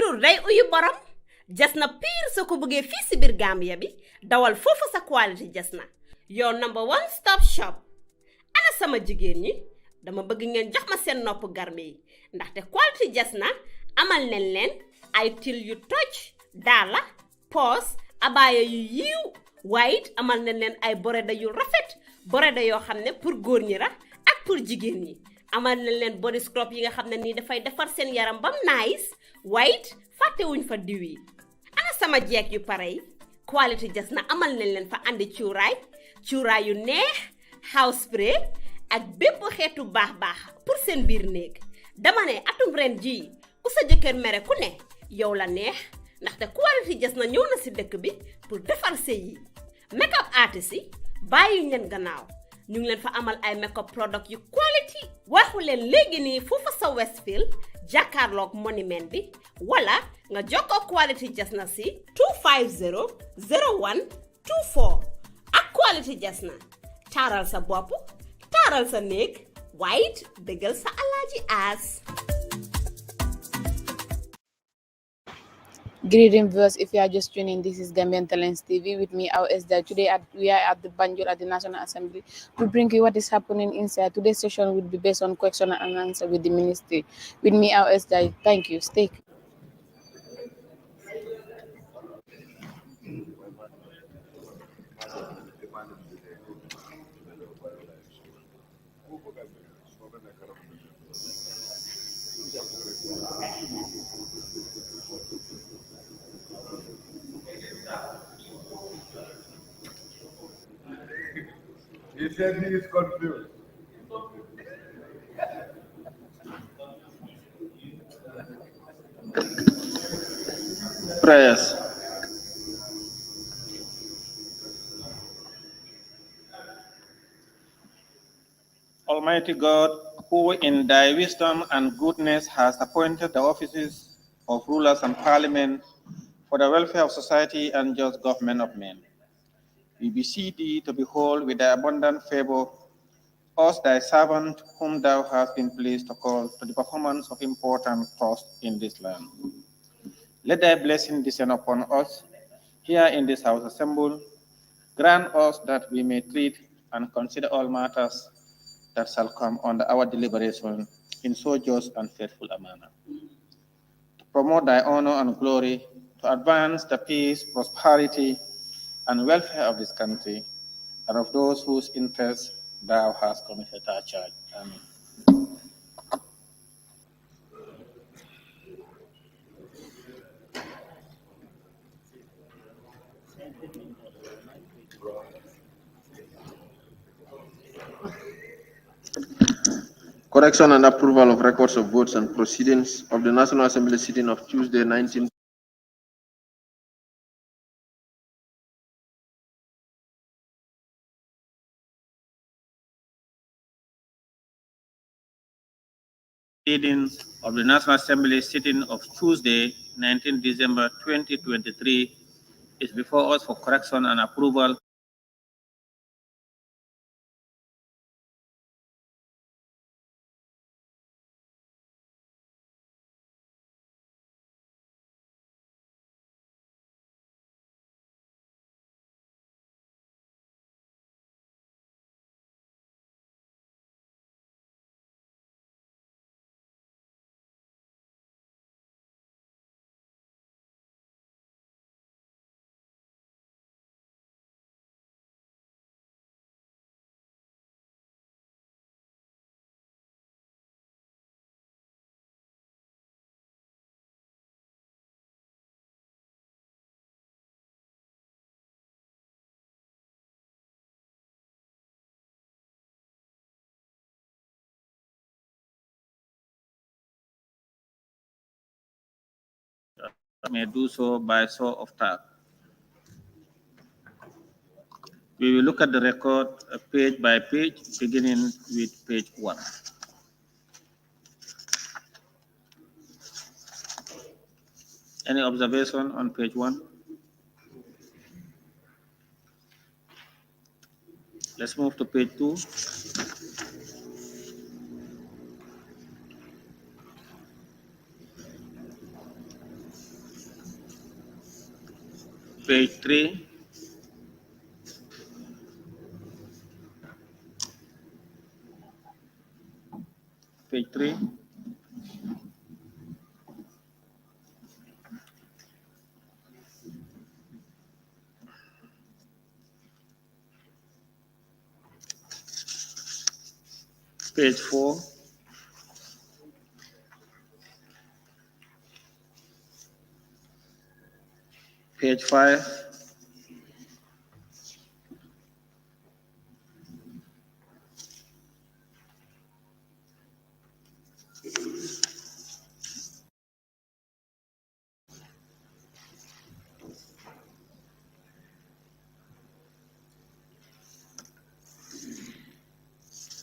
tur day uyu borom Jasna pire soo ko bëggee fii si biir Gambia bi dawal foofu sa quality Jasna your number one stop shop. Ana sama jigéen ñi dama bëgg ngeen jox ma seen nopp garme yi ndaxte quality Jasna amal nañ leen ay til yu toj daala poos abaaya yu yiiw waaye it amal nañ leen ay boreda yu rafet boreda yoo xam ne pour góor ñi la ak pour jigéen ñi amal nañ leen body scrub yi nga xam ne nii dafay defar seen yaram bam nice waaye it fàttewuñ fa diw yi. Ana sama jeeg yu pare yi quality Jasna amal nañ leen fa andi cuuraay yu neex house spray ak bépp xeetu baax pour seen biir néeg dama ne atum ren jii ku sa jëkkër mere ku ne yow la neex ndaxte quality Jasna ñëw na si dëkk bi pour defar sëy yi. Make-up artist yi bàyyi leen gannaaw ñu ngi leen fa amal ay make-up product yu quality waxu leen léegi nii foofa sa Westfield jàkkaarloog monument bi wala nga jokkoo quality Jasna si 250 01 24 ak quality Jasna taaral sa bopp taaral sa néeg waaye it bégal sa alaaji aas. Greeting viewers, if you are just tuning, this is Gambian Talents TV with me, our SDA. Today we are at the Banjul at the National Assembly to bring you what is happening inside. Today's session will be based on question and answer with the ministry. With me, our SDA. Thank you. Stay. He said he is confused. Prayers. Almighty God, who in thy wisdom and goodness has appointed the offices of rulers and parliament for the welfare of society and just government of men, we beseech thee to behold with thy abundant favor us, thy servant, whom thou hast been pleased to call to the performance of important tasks in this land. Let thy blessing descend upon us here in this house assembled. Grant us that we may treat and consider all matters that shall come under our deliberation in so just and faithful a manner. To promote thy honor and glory, to advance the peace, prosperity, and welfare of this country, and of those whose interests thou hast committed our charge. Amen. Correction and approval of records of votes and proceedings of the National Assembly sitting of Tuesday, 19. Proceedings of the National Assembly sitting of Tuesday, 19 December 2023 is before us for correction and approval. May do so by show of tap. We will look at the record page by page, beginning with page 1. Any observation on page 1? Let's move to page 2. Page 3. Page 3. Page 4. Page 5.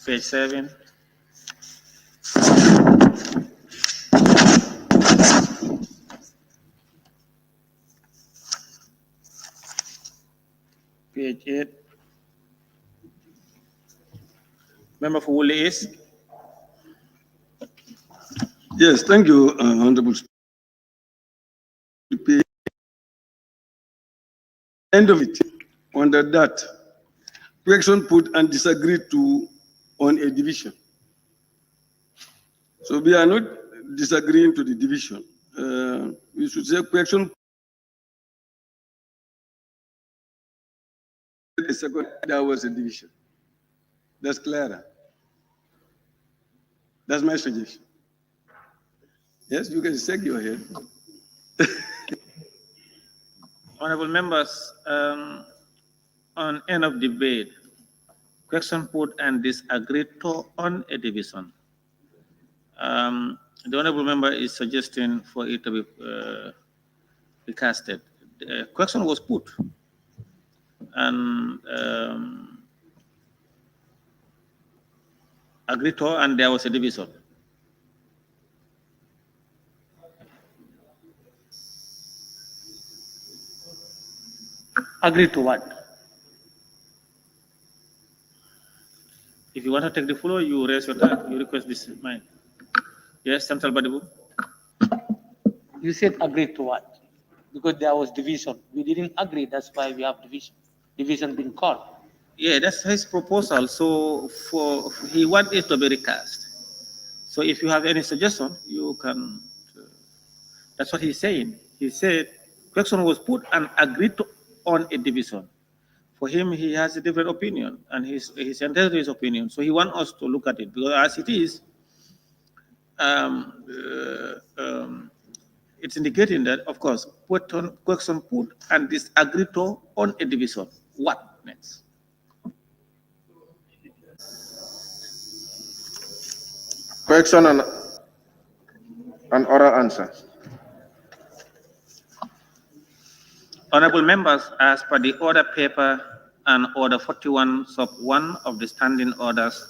Page 7. Page 8. Member for Woolly East. Yes, thank you, Honorable Speaker. End of it. Under that, question put and disagreed to on a division. So we are not disagreeing to the division. We should say question a second, there was a division. That's clearer. That's my suggestion. Yes, you can shake your head. Honorable members, on end of debate, question put and disagreed to on a division. The honorable member is suggesting for it to be recasted. The question was put, and agreed to, and there was a division. Agree to what? If you want to take the floor, you raise your hand. You request this mic. Yes, Central Badibu. You said agree to what? Because there was division. We didn't agree. That's why we have division. Division being called. Yeah, that's his proposal. So he wants it to be recast. So if you have any suggestion, you can. That's what he's saying. He said question was put and agreed to on a division. For him, he has a different opinion, and he's entitled to his opinion. So he wants us to look at it because as it is, it's indicating that, of course, question put and disagree to on a division. What next? Question and oral answer. Honorable members, as per the order paper and order 41 sub 1 of the standing orders,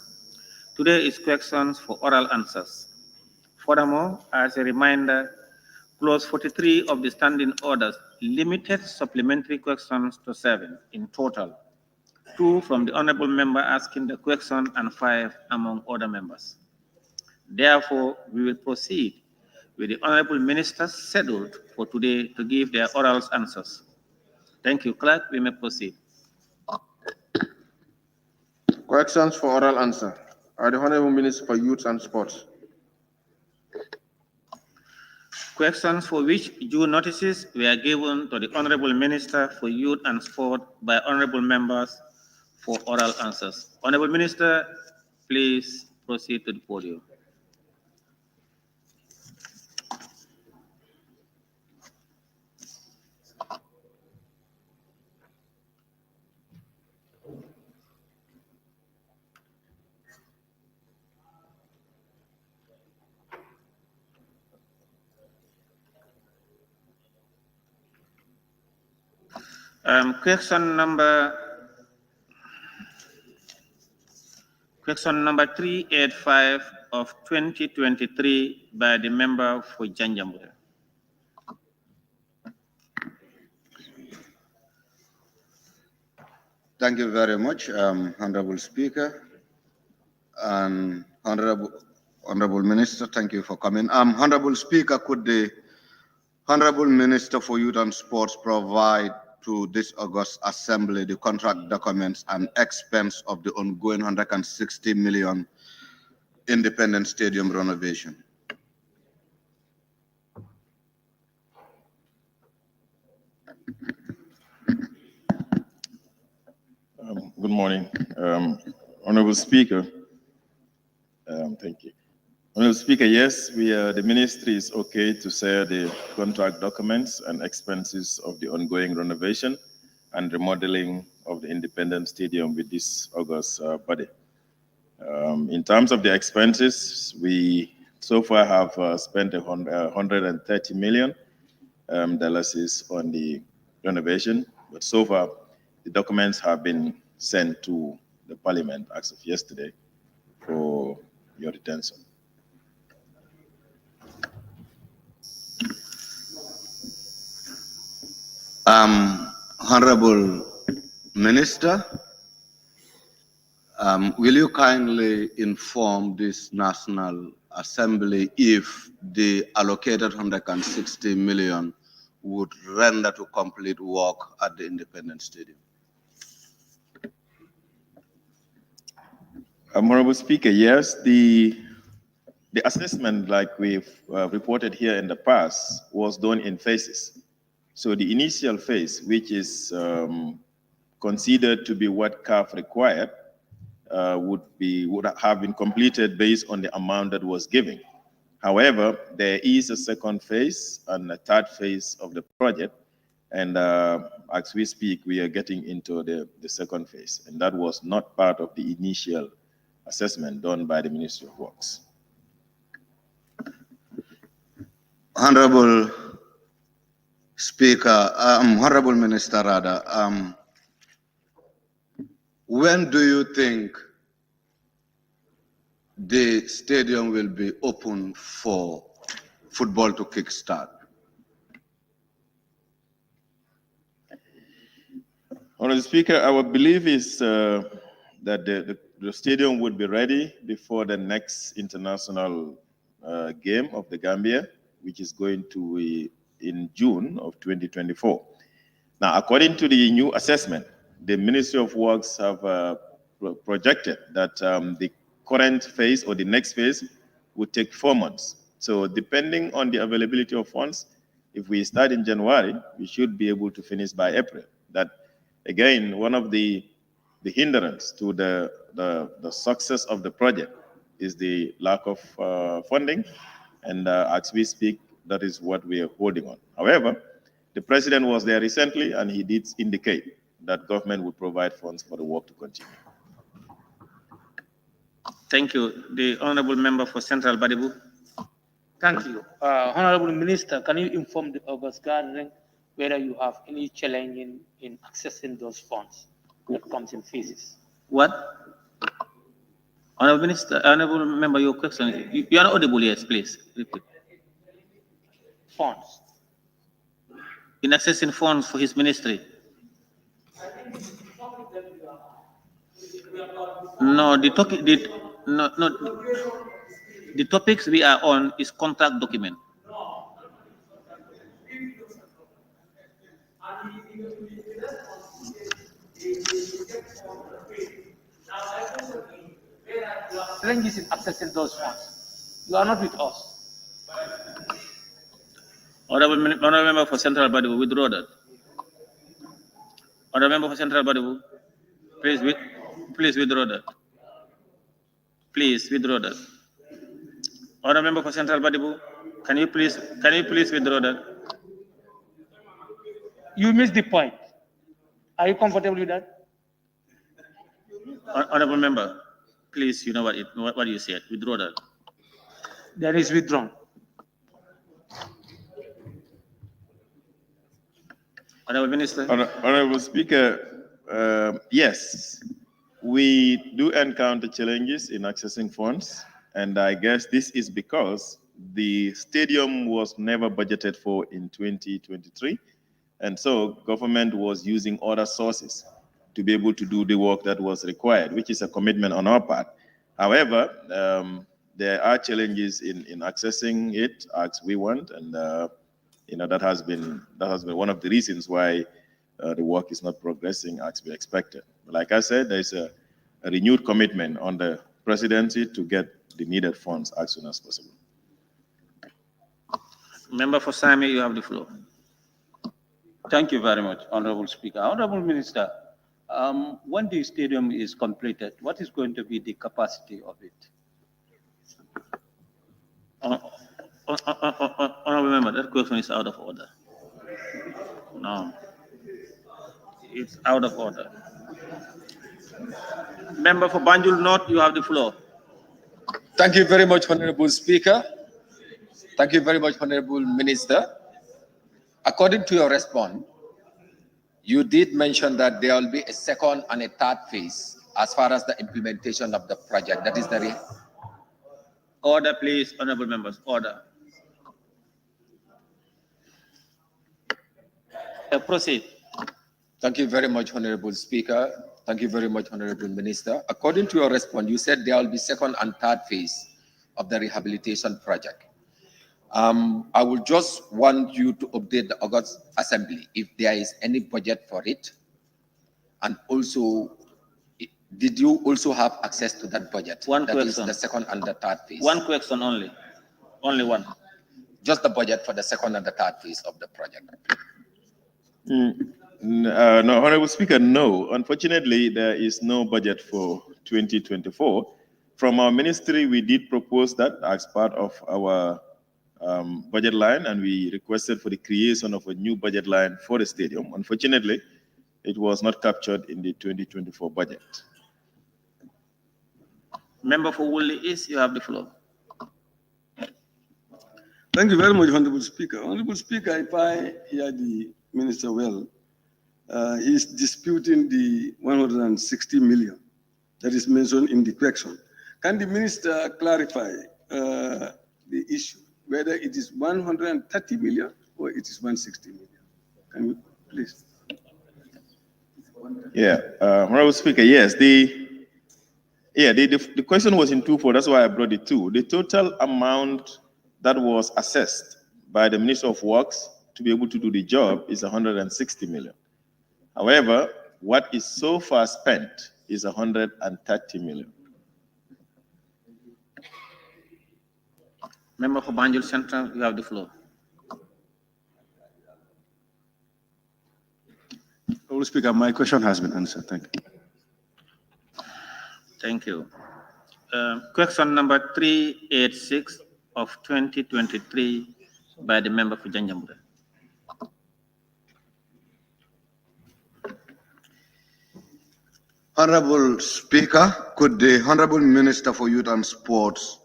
today is questions for oral answers. Furthermore, as a reminder, clause 43 of the standing orders limited supplementary questions to 7 in total, 2 from the honorable member asking the question and 5 among other members. Therefore, we will proceed with the honorable ministers scheduled for today to give their oral answers. Thank you, Clerk. We may proceed. Questions for oral answer. Are the Honorable Minister for Youth and Sports. Questions for which due notices were given to the Honorable Minister for Youth and Sport by honorable members for oral answers. Honorable Minister, please proceed to the podium. Question number 385 of 2023 by the member for Janjambure. Thank you very much, Honorable Speaker and Honorable Minister. Thank you for coming. Honorable Speaker, could the Honorable Minister for Youth and Sports provide to this August Assembly the contract documents and expense of the ongoing 160 million Independence Stadium renovation. Good morning. Honorable Speaker, thank you. Honorable Speaker, yes, the ministry is okay to share the contract documents and expenses of the ongoing renovation and remodeling of the Independence Stadium with this August body. In terms of the expenses, we so far have spent $130 million is on the renovation, but so far the documents have been sent to the Parliament as of yesterday for your attention. Honorable Minister, will you kindly inform this National Assembly if the allocated 160 million would render to complete work at the Independence Stadium? Honorable Speaker, yes, the assessment, like we've reported here in the past, was done in phases. So the initial phase, which is considered to be what CAF required, would have been completed based on the amount that was given. However, there is a second phase and a third phase of the project, and as we speak, we are getting into the second phase, and that was not part of the initial assessment done by the Ministry of Works. Honorable Speaker, Honorable Minister rather, when do you think the stadium will be open for football to kickstart? Honorable Speaker, our belief is that the stadium would be ready before the next international game of the Gambia, which is going to be in June of 2024. Now, according to the new assessment, the Ministry of Works have projected that the current phase or the next phase would take 4 months. So depending on the availability of funds, if we start in January, we should be able to finish by April. That, again, one of the hindrance to the success of the project is the lack of funding. And as we speak, that is what we are holding on. However, the president was there recently, and he did indicate that government would provide funds for the work to continue. Thank you. The Honorable Member for Central Badibu. Thank you. Honorable Minister, can you inform the August gathering whether you have any challenge in accessing those funds that comes in phases? What? Honorable Minister, Honorable Member, your question. You are not audible, yes, please. Repeat. Funds. In accessing funds for his ministry. No, the topics we are on is contract document. Challenges in accessing those funds. You are not with us. Honorable Member for Central Badibu, withdraw that. Honorable Member for Central Badibu, please withdraw that. Please withdraw that. Honorable Member for Central Badibu, can you please withdraw that? You missed the point. Are you comfortable with that? Honorable Member, please, you know what you said. Withdraw that. That is withdrawn. Honorable Minister. Honorable Speaker, yes, we do encounter challenges in accessing funds, and I guess this is because the stadium was never budgeted for in 2023, and so government was using other sources to be able to do the work that was required, which is a commitment on our part. However, there are challenges in accessing it as we want, and that has been one of the reasons why the work is not progressing as we expected. Like I said, there's a renewed commitment on the presidency to get the needed funds as soon as possible. Member for Sami, you have the floor. Thank you very much, Honorable Speaker. Honorable Minister, when the stadium is completed, what is going to be the capacity of it? Honorable member, that question is out of order. No, it's out of order. Member for Banjul North, you have the floor. Thank you very much, Honorable Speaker. Thank you very much, Honorable Minister. According to your response, you did mention that there will be a second and a third phase as far as the implementation of the project. That is the Order, please, honorable members, order. Proceed. Thank you very much, Honorable Speaker. Thank you very much, Honorable Minister. According to your response, you said there will be second and third phase of the rehabilitation project. I will just want you to update the August Assembly if there is any budget for it. And also, did you also have access to that budget? One that question. Is the second and the third phase. One question only. Only one. Just the budget for the second and the third phase of the project. No, Honorable Speaker, no. Unfortunately, there is no budget for 2024. From our ministry, we did propose that as part of our budget line, and we requested for the creation of a new budget line for the stadium. Unfortunately, it was not captured in the 2024 budget. Member for Woolly East, you have the floor. Thank you very much, Honorable Speaker. Honorable Speaker, if I hear the Minister well, he's disputing the 160 million that is mentioned in the question. Can the Minister clarify the issue, whether it is 130 million or it is 160 million? Can you please? Yeah, Honorable Speaker, yes, the question was in twofold. That's why I brought it to. The total amount that was assessed by the Minister of Works to be able to do the job is 160 million. However, what is so far spent is 130 million. Member for Banjul Central, you have the floor. Honorable Speaker, my question has been answered. Thank you. Thank you. Question number 386 of 2023 by the member for Janjambure. Honorable Speaker, could the Honorable Minister for Youth and Sports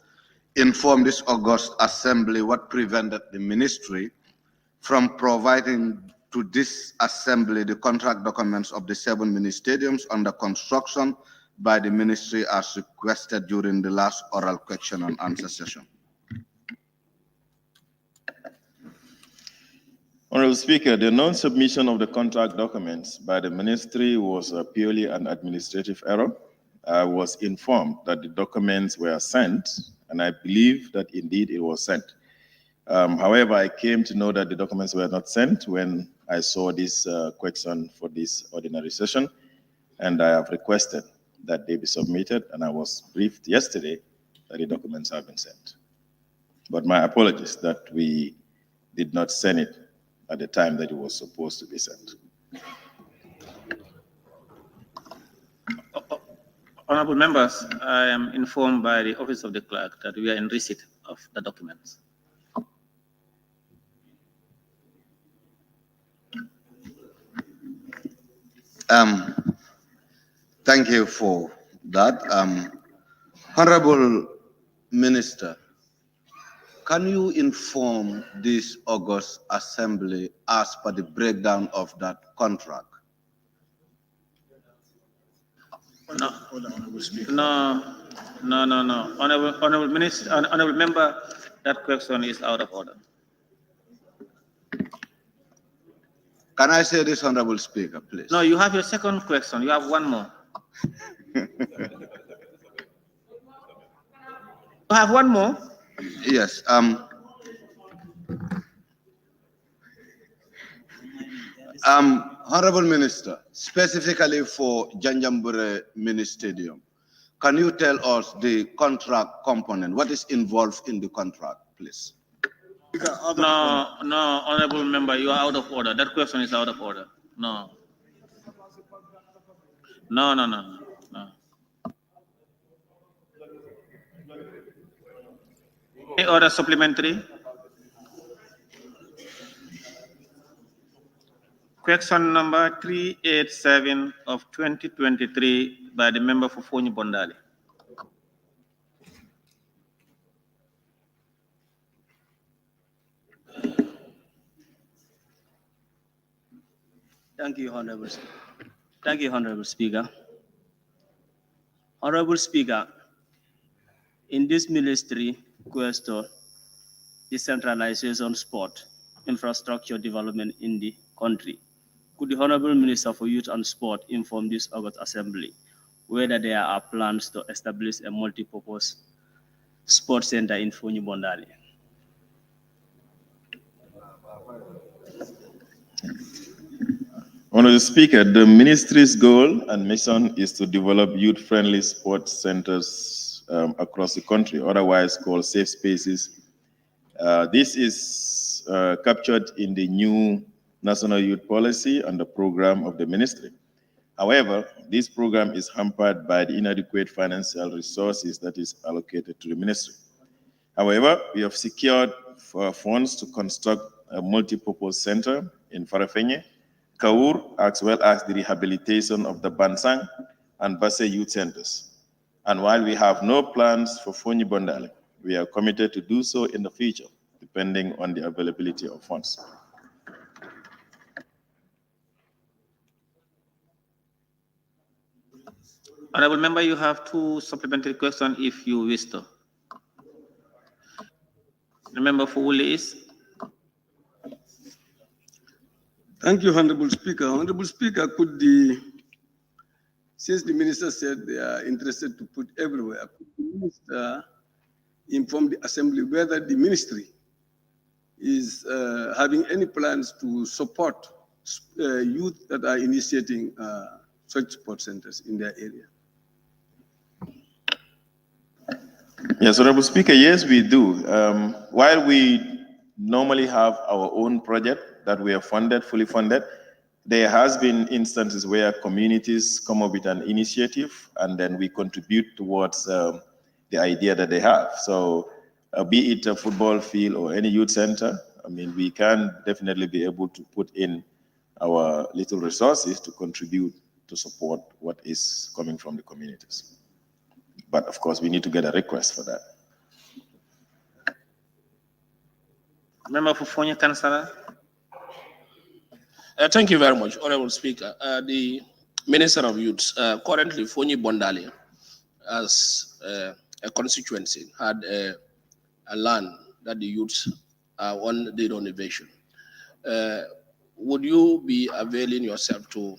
inform this August Assembly what prevented the Ministry from providing to this Assembly the contract documents of the 7 mini stadiums under construction by the Ministry as requested during the last oral question and answer session? Honorable Speaker, the non-submission of the contract documents by the Ministry was purely an administrative error. I was informed that the documents were sent, and I believe that indeed it was sent. However, I came to know that the documents were not sent when I saw this question for this ordinary session, and I have requested that they be submitted, and I was briefed yesterday that the documents have been sent. But my apologies that we did not send it at the time that it was supposed to be sent. Honorable members, I am informed by the Office of the Clerk that we are in receipt of the documents. Thank you for that. Honorable Minister, can you inform this August Assembly as per the breakdown of that contract? No. Honorable Minister, Honorable Member, that question is out of order. Can I say this, Honorable Speaker, please? No, you have your second question. You have one more. You have one more? Yes. Honorable Minister, specifically for Janjambure Mini Stadium, can you tell us the contract component? What is involved in the contract, please? No, honorable member, you are out of order. That question is out of order. No. No. Any other supplementary? Question number 387 of 2023 by the member for Fonyi Bondali. Thank you, Honorable Speaker. Honorable Speaker, in this ministry question, decentralization sport, infrastructure development in the country, could the Honorable Minister for Youth and Sport inform this August Assembly whether there are plans to establish a multi-purpose sports center in Fonyi Bondali? Honorable Speaker, the ministry's goal and mission is to develop youth-friendly sports centers across the country, otherwise called safe spaces. This is captured in the new National Youth Policy and the program of the ministry. However, this program is hampered by the inadequate financial resources that is allocated to the ministry. However, we have secured funds to construct a multi-purpose center in Farafenye, Kaur, as well as the rehabilitation of the Bansang and Basse youth centers. And while we have no plans for Fonyi Bondali, we are committed to do so in the future, depending on the availability of funds. Honorable member, you have two supplementary questions if you wish to. The member for Woolly is. Thank you, Honorable Speaker. Honorable Speaker, since the minister said they are interested to put everywhere, could the minister inform the Assembly whether the ministry is having any plans to support youth that are initiating such sports centers in their area? Yes, Honorable Speaker, yes, we do. While we normally have our own project that we are funded, fully funded, there has been instances where communities come up with an initiative and then we contribute towards the idea that they have. So be it a football field or any youth center, I mean, we can definitely be able to put in our little resources to contribute to support what is coming from the communities. But of course, we need to get a request for that. Member for Fonyi Councillor. Thank you very much, Honorable Speaker. The Minister of Youth, currently Fonyi Bondali, as a constituency, had a land that the youths want the renovation. Would you be availing yourself to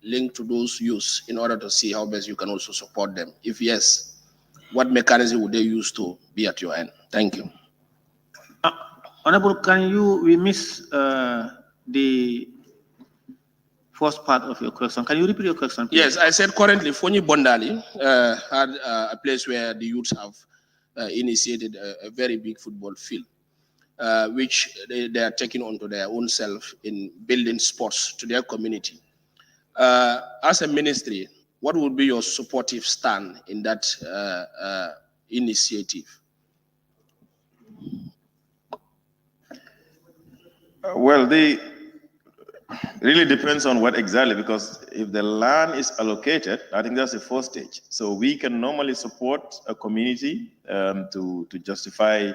link to those youths in order to see how best you can also support them? If yes, what mechanism would they use to be at your end? Thank you. Honorable, we missed the first part of your question. Can you repeat your question, please? Yes, I said currently Fonyi Bondali had a place where the youths have initiated a very big football field, which they are taking onto their own self in building sports to their community. As a ministry, what would be your supportive stand in that initiative? Well, really depends on what exactly, because if the land is allocated, I think that's the first stage. So we can normally support a community to justify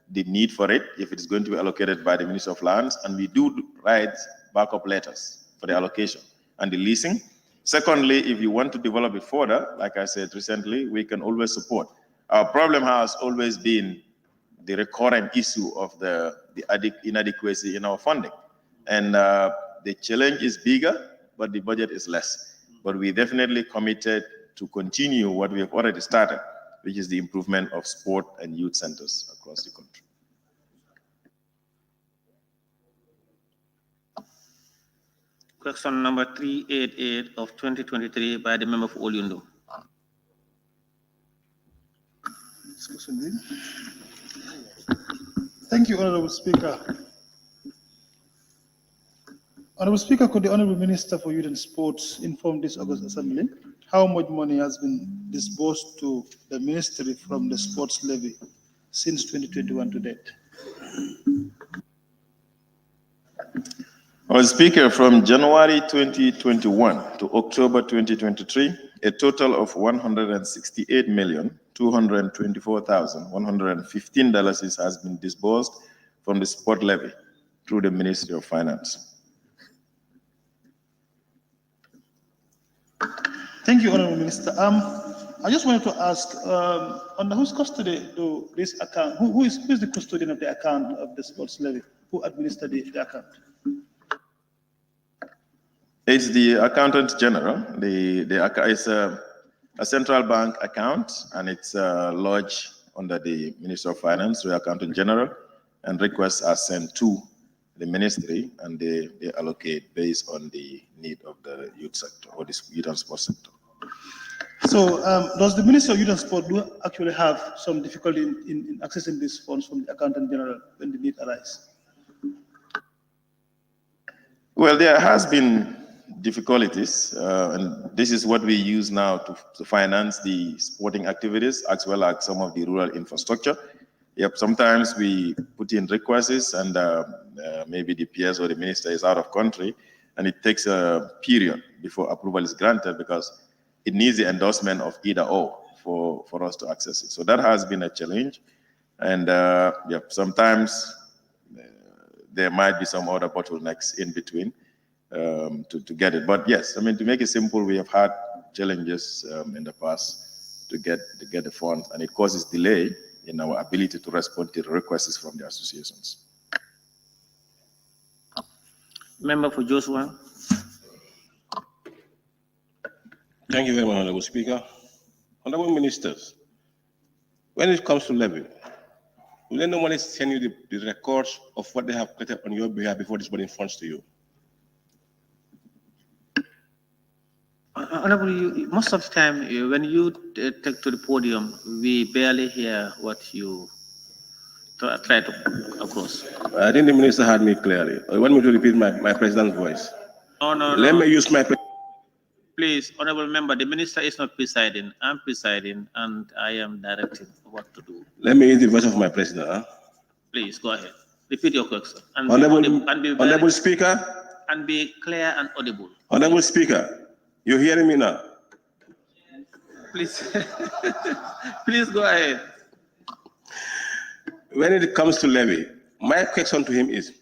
the need for it if it's going to be allocated by the Minister of Lands, and we do write backup letters for the allocation and the leasing. Secondly, if you want to develop it further, like I said recently, we can always support. Our problem has always been the recurrent issue of the inadequacy in our funding. And the challenge is bigger, but the budget is less. But we definitely committed to continue what we have already started, which is the improvement of sport and youth centers across the country. Question number 388 of 2023 by the member for Olyundo. Thank you, Honorable Speaker. Honorable Speaker, could the Honorable Minister for Youth and Sports inform this August Assembly how much money has been disbursed to the Ministry from the sports levy since 2021 to date? Our Speaker, from January 2021 to October 2023, a total of $168,224,115 has been disbursed from the sport levy through the Ministry of Finance. Thank you, Honorable Minister. I just wanted to ask, under whose custody do this account, who is the custodian of the account of the sports levy? Who administers the account? It's the Accountant General. It's a central bank account, and it's lodged under the Ministry of Finance, the Accountant General, and requests are sent to the ministry, and they allocate based on the need of the youth sector or the youth and sports sector. So, does the Ministry of Youth and Sport actually have some difficulty in accessing these funds from the Accountant General when the need arises? Well, there has been difficulties, and this is what we use now to finance the sporting activities as well as some of the rural infrastructure. Yep, sometimes we put in requests and maybe the PS or the minister is out of country, and it takes a period before approval is granted because it needs the endorsement of either or for us to access it. So that has been a challenge, and sometimes there might be some other bottlenecks in between to get it. But yes, I mean, to make it simple, we have had challenges in the past to get the funds, and it causes delay in our ability to respond to the requests from the associations. Member for Joshua. Thank you very much, Honorable Speaker. Honorable Ministers, when it comes to levy, will they normally send you the records of what they have collected on your behalf before disbursing funds to you? Honorable, most of the time, when you take to the podium, we barely hear what you try to across. I think the minister heard me clearly. I want me to repeat my president's voice. Oh, no, Let me use my... Please, honorable member, the minister is not presiding. I'm presiding, and I am directing what to do. Let me use the voice of my president. Huh? Please, go ahead. Repeat your question. And Honorable Speaker. And be clear and audible. Honorable Speaker, you hearing me now? Please, please go ahead. When it comes to levy, my question to him is,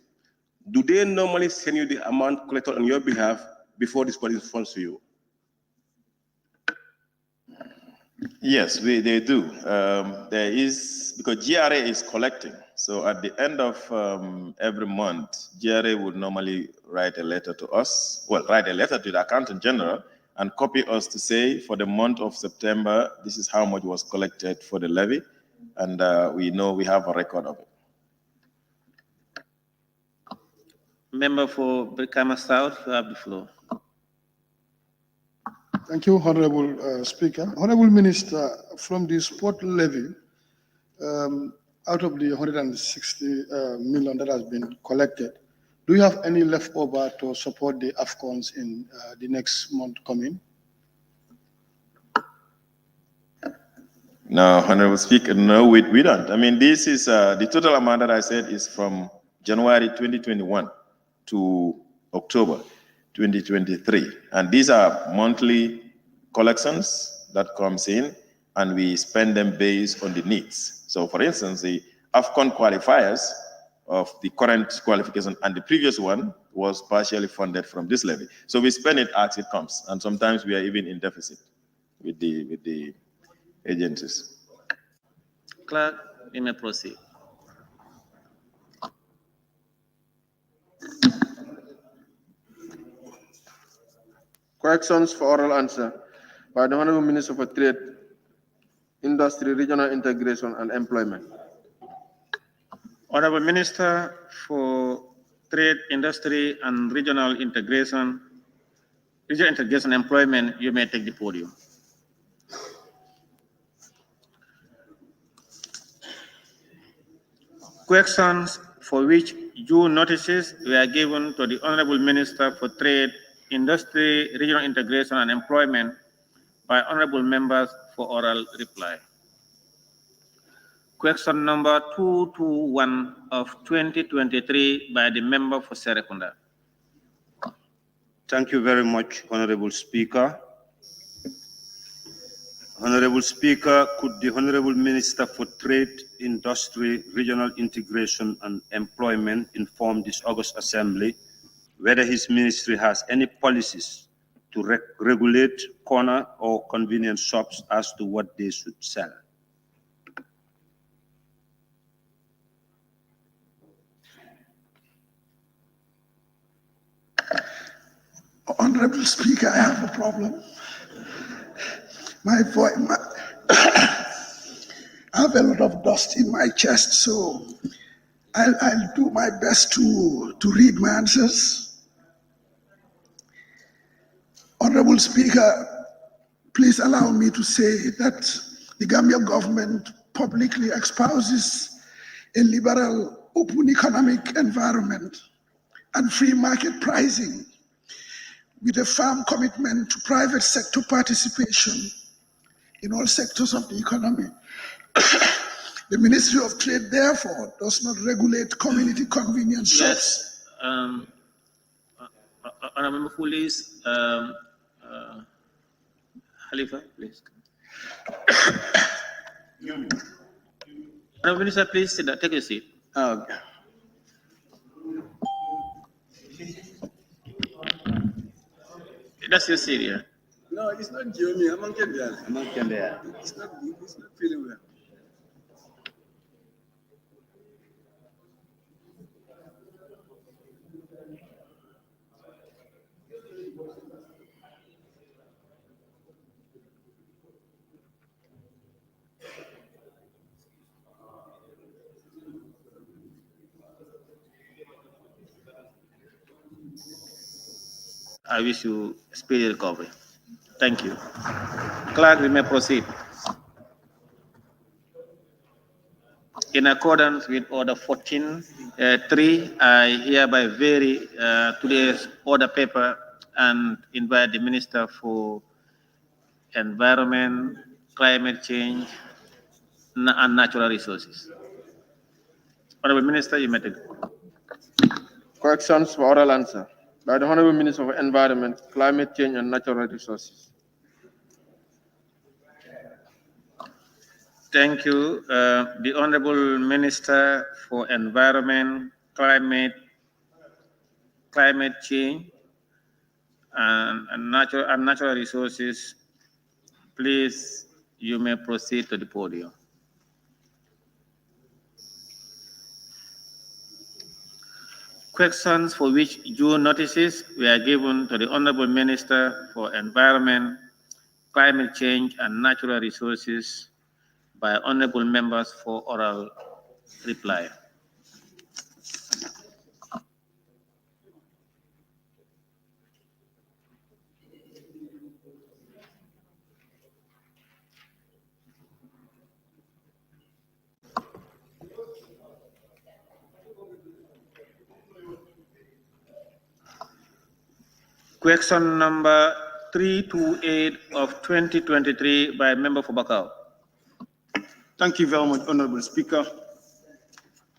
do they normally send you the amount collected on your behalf before disbursing funds to you? Yes, they do. There is, because GRA is collecting. So at the end of every month, GRA would normally write a letter to us, write a letter to the Accountant General and copy us to say, for the month of September, this is how much was collected for the levy. And we know we have a record of it. Member for Brikama South, you have the floor. Thank you, Honorable Speaker. Honorable Minister, from the sport levy, out of the 160 million that has been collected, do you have any leftover to support the AFCONs in the next month coming? No, Honorable Speaker, no, we don't. I mean, this is the total amount that I said is from January 2021 to October 2023. And these are monthly collections that comes in, and we spend them based on the needs. So for instance, the AFCON qualifiers of the current qualification and the previous one was partially funded from this levy. So we spend it as it comes. And sometimes we are even in deficit with the agencies. Clerk, you may proceed. Questions for oral answer by the Honorable Minister for Trade, Industry, Regional Integration and Employment. Honorable Minister for Trade, Industry and Regional Integration Regional Integration and Employment, you may take the podium. Questions for which due notices were given to the Honorable Minister for Trade, Industry, Regional Integration and Employment by Honorable Members for oral reply. Question number 221 of 2023 by the member for Serekunda. Thank you very much, Honorable Speaker. Honorable Speaker, could the Honorable Minister for Trade, Industry, Regional Integration and Employment inform this August Assembly whether his ministry has any policies to regulate corner or convenience shops as to what they should sell? Honorable Speaker, I have a problem. I have a lot of dust in my chest, so I'll do my best to read my answers. Honorable Speaker, please allow me to say that the Gambia government publicly espouses a liberal, open economic environment and free market pricing with a firm commitment to private sector participation in all sectors of the economy. The Ministry of Trade, therefore, does not regulate community convenience shops. Yes. Honorable Police, Khalifa, please. Honorable Minister, please sit down. Take your seat. Okay. That's your seat here. No, it's not Jimmy. I'm not getting there. It's not feeling well. I wish you speedy recovery. Thank you. Clerk, we may proceed. In accordance with Order 14.3, I hereby vary today's order paper and invite the Minister for Environment, Climate Change, and Natural Resources. Honorable Minister, you may take. Questions for oral answer by the Honorable Minister for Environment, Climate Change and Natural Resources. Thank you. The Honorable Minister for Environment, Climate Change and Natural Resources, please, you may proceed to the podium. Questions for which due notices were given to the Honorable Minister for Environment, Climate Change and Natural Resources by honorable members for oral reply. Question number 328 of 2023 by member for Bakau. Thank you very much, Honorable Speaker.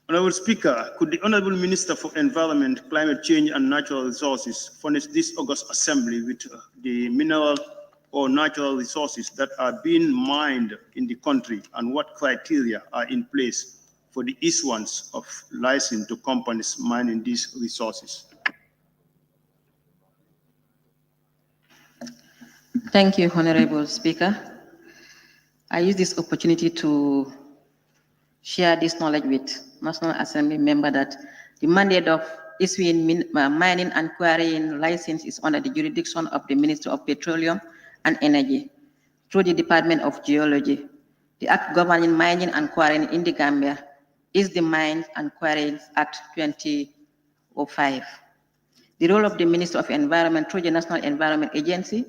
Honorable Speaker, could the Honorable Minister for Environment, Climate Change and Natural Resources furnish this August Assembly with the mineral or natural resources that are being mined in the country and what criteria are in place for the issuance of license to companies mining these resources? Thank you, Honorable Speaker. I use this opportunity to share this knowledge with National Assembly member that the mandate of issuing mining and quarrying license is under the jurisdiction of the Ministry of Petroleum and Energy through the Department of Geology. The Act governing mining and quarrying in the Gambia is the Mines and Quarrying Act 2005. The role of the Minister of Environment through the National Environment Agency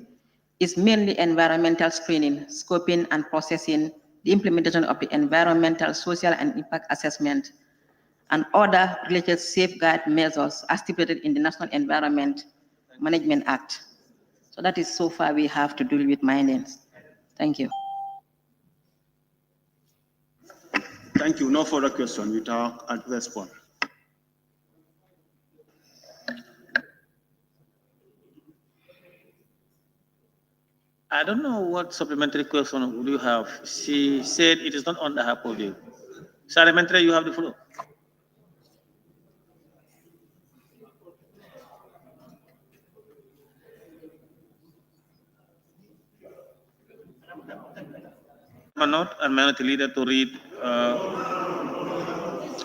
is mainly environmental screening, scoping, and processing, the implementation of the environmental, social, and impact assessment, and other related safeguard measures as stipulated in the National Environment Management Act. So that is so far we have to deal with minings. Thank you. Thank you. No further question. We talk and respond. I don't know what supplementary question would you have. She said it is not under her purview. Supplementary, you have the floor. Not and minority leader to read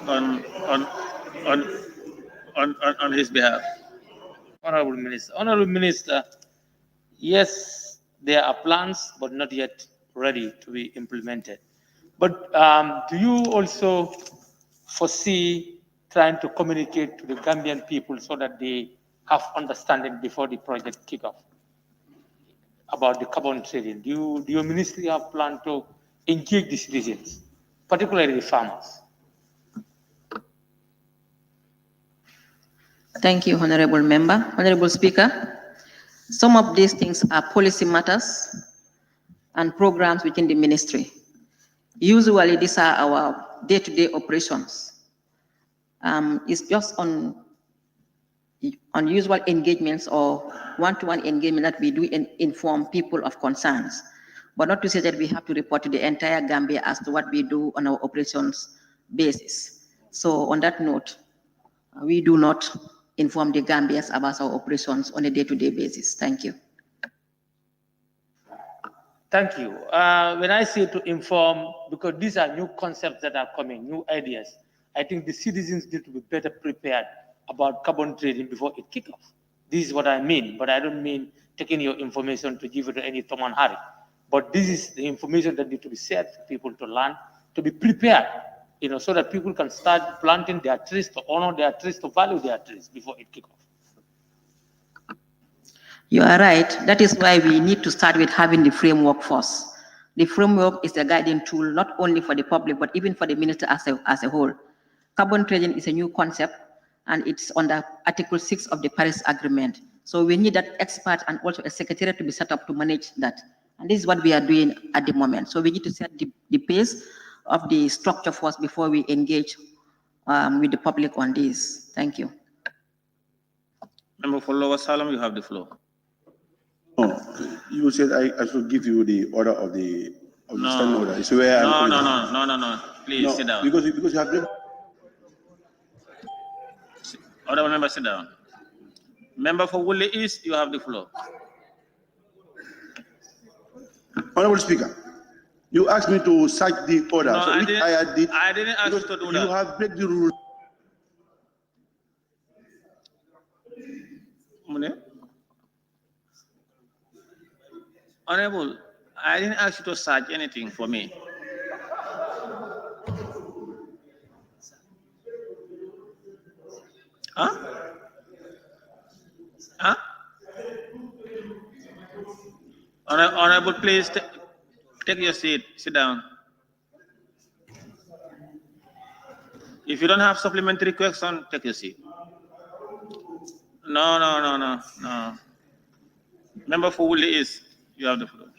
on his behalf. Honorable Minister, yes, there are plans, but not yet ready to be implemented. But do you also foresee trying to communicate to the Gambian people so that they have understanding before the project kick off about the carbon trading? Do your ministry have plan to engage the citizens, particularly the farmers? Thank you, Honorable Member. Honorable Speaker, some of these things are policy matters and programs within the ministry. Usually, these are our day-to-day operations. It's just on usual engagements or one-to-one engagement that we do inform people of concerns, but not to say that we have to report to the entire Gambia as to what we do on our operations basis. So on that note, we do not inform the Gambians about our operations on a day-to-day basis. Thank you. Thank you. When I say to inform, because these are new concepts that are coming, new ideas, I think the citizens need to be better prepared about carbon trading before it kicks off. This is what I mean, but I don't mean taking your information to give it to any Tom and Harry. But this is the information that needs to be shared for people to learn, to be prepared, so that people can start planting their trees, to honor their trees, to value their trees before it kicks off. You are right. That is why we need to start with having the framework first. The framework is a guiding tool, not only for the public, but even for the minister as a whole. Carbon trading is a new concept, and it's under Article 6 of the Paris Agreement. So we need that expert and also a secretariat to be set up to manage that. And this is what we are doing at the moment. So we need to set the pace of the structure first before we engage with the public on this. Thank you. Member for Lower Salem, you have the floor. Oh, you said I should give you the order of the standing order. So where no. Please sit down. Because you have been. Honorable member, sit down. Member for Woodley East, you have the floor. Honorable Speaker, you asked me to cite the order. No, so I did. I didn't ask you to do that. You have break the rule. Honorable, I didn't ask you to search anything for me. Huh? Honorable, please take your seat. Sit down. If you don't have supplementary question, take your seat. No. Member for Woodley East, you have the floor.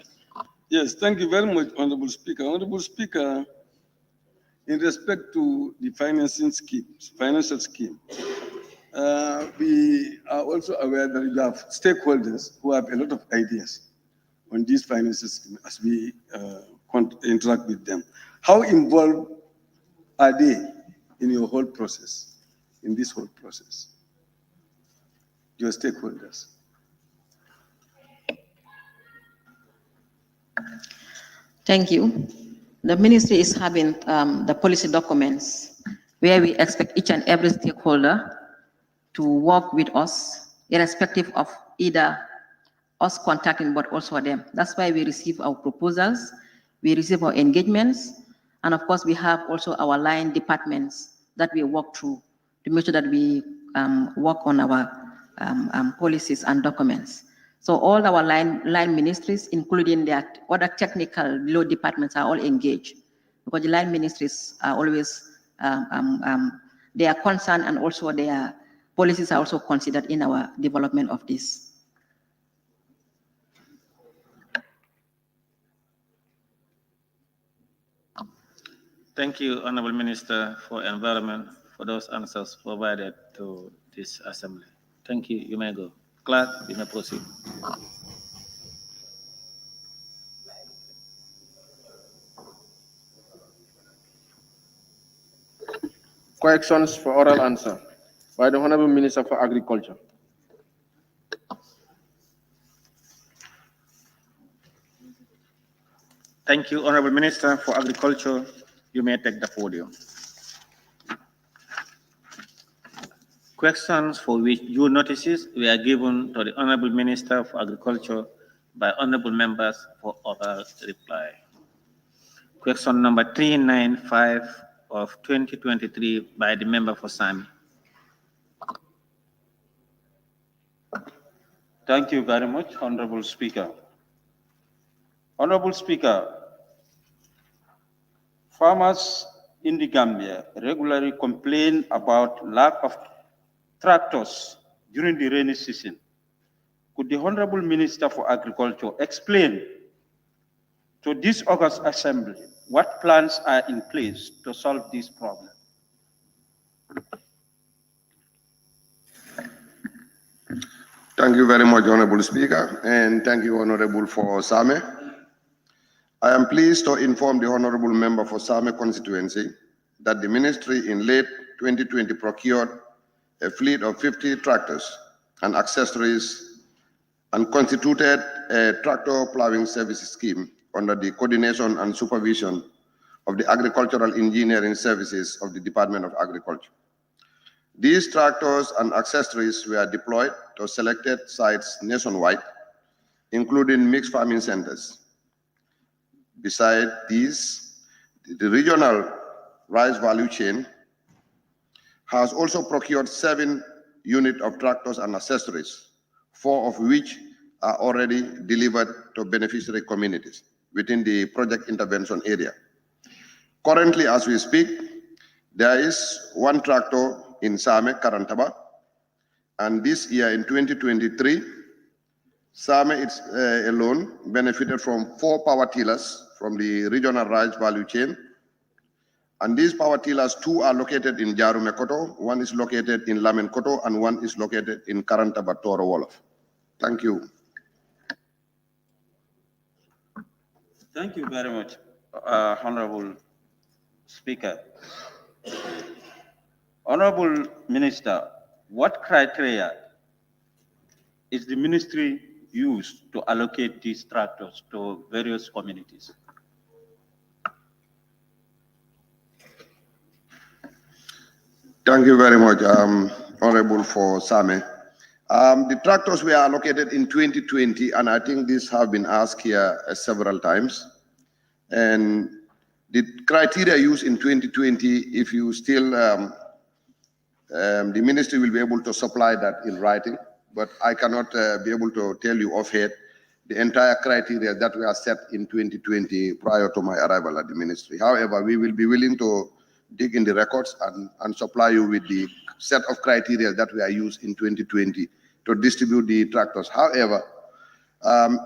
Yes, thank you very much, Honorable Speaker. Honorable Speaker, in respect to the financial scheme, we are also aware that we have stakeholders who have a lot of ideas on these financial schemes as we interact with them. How involved are they in your whole process, in this whole process? Your stakeholders. Thank you. The ministry is having the policy documents where we expect each and every stakeholder to work with us, irrespective of either us contacting, but also them. That's why we receive our proposals, we receive our engagements, and of course we have also our line departments that we work through to make sure that we work on our policies and documents. So all our line ministries, including their other technical below departments, are all engaged, because the line ministries are always, they are concerned, and also their policies are also considered in our development of this. Thank you, Honorable Minister for Environment, for those answers provided to this assembly. Thank you. You may go. Clerk, you may proceed. Questions for oral answer by the Honorable Minister for Agriculture. Thank you, Honorable Minister for Agriculture. You may take the podium. Questions for which due notices were given to the Honorable Minister for Agriculture by honorable members for oral reply. Question number 395 of 2023 by the member for Sami. Thank you very much, Honorable Speaker. Honorable Speaker, farmers in the Gambia regularly complain about lack of tractors during the rainy season. Could the Honorable Minister for Agriculture explain to this August Assembly what plans are in place to solve this problem? Thank you very much, Honorable Speaker, and thank you, Honorable for Same. I am pleased to inform the Honorable Member for Same constituency that the Ministry in late 2020 procured a fleet of 50 tractors and accessories and constituted a tractor plowing service scheme under the coordination and supervision of the Agricultural Engineering Services of the Department of Agriculture. These tractors and accessories were deployed to selected sites nationwide, including mixed farming centers. Besides these, the regional rice value chain has also procured 7 units of tractors and accessories, 4 of which are already delivered to beneficiary communities within the project intervention area. Currently, as we speak, there is 1 tractor in Same, Karantaba, and this year in 2023, Same alone benefited from 4 power tillers from the regional rice value chain. And these power tillers, 2 are located in Jarumekoto, 1 is located in Lamenkoto, and 1 is located in Karantaba, Toro Wolof. Thank you. Thank you very much, Honorable Speaker. Honorable Minister, what criteria is the ministry used to allocate these tractors to various communities? Thank you very much, Honorable for Same. The tractors were allocated in 2020, and I think these have been asked here several times. And the criteria used in 2020, if you still, the ministry will be able to supply that in writing, but I cannot be able to tell you offhand the entire criteria that were set in 2020 prior to my arrival at the ministry. However, we will be willing to dig in the records and supply you with the set of criteria that were used in 2020 to distribute the tractors. However,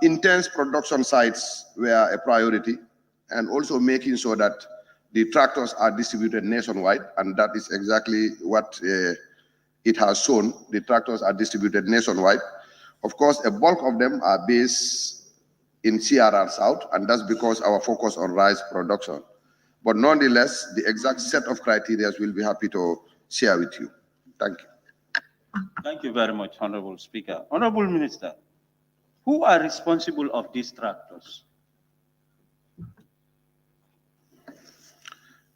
intense production sites were a priority, and also making sure that the tractors are distributed nationwide, and that is exactly what it has shown. The tractors are distributed nationwide. Of course, a bulk of them are based in CRR South, and that's because our focus on rice production. But nonetheless, the exact set of criteria we'll be happy to share with you. Thank you. Thank you very much, Honorable Speaker. Honorable Minister, who are responsible of these tractors?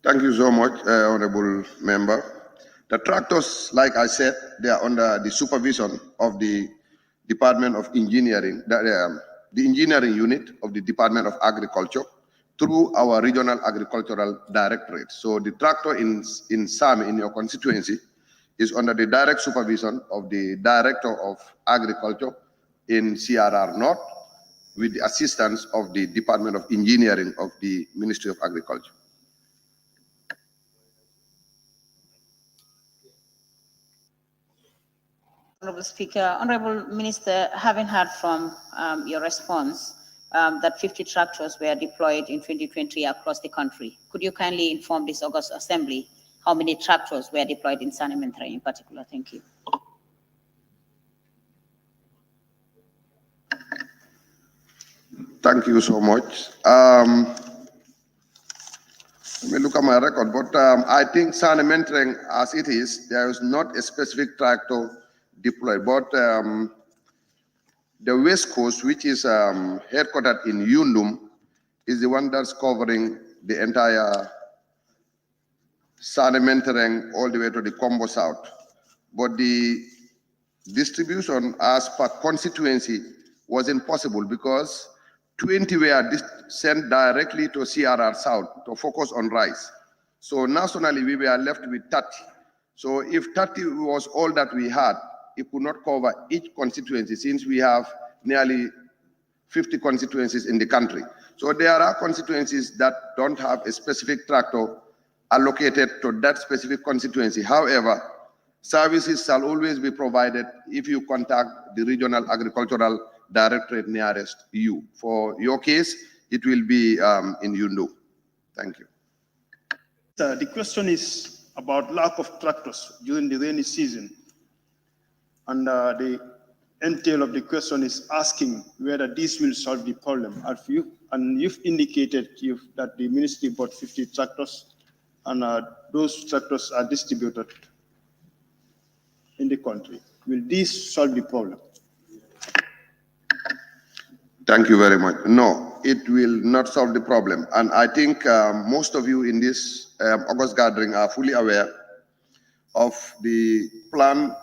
Thank you so much, Honorable Member. The tractors, like I said, they are under the supervision of the Department of Engineering, the engineering unit of the Department of Agriculture, through our regional agricultural directorate. So the tractor in Same, in your constituency, is under the direct supervision of the Director of Agriculture in CRR North with the assistance of the Department of Engineering of the Ministry of Agriculture. Honorable Speaker, Honorable Minister, having heard from your response that 50 tractors were deployed in 2020 across the country, could you kindly inform this August Assembly how many tractors were deployed in Sanementre in particular? Thank you. Thank you so much. Let me look at my record, but I think Sanementre, as it is, there is not a specific tractor deployed, but the West Coast, which is headquartered in Yundum, is the one that's covering the entire Sanementre all the way to the Combo South. But the distribution as per constituency was impossible because 20 were sent directly to CRR South to focus on rice. So nationally, we were left with 30. So if 30 was all that we had, it could not cover each constituency since we have nearly 50 constituencies in the country. So there are constituencies that don't have a specific tractor allocated to that specific constituency. However, services shall always be provided if you contact the Regional Agricultural Directorate nearest you. For your case, it will be in Yundu. Thank you. The question is about lack of tractors during the rainy season. And the entail of the question is asking whether this will solve the problem. And you've indicated that the ministry bought 50 tractors and those tractors are distributed in the country. Will this solve the problem? Thank you very much. No, it will not solve the problem. And I think most of you in this August gathering are fully aware of the plan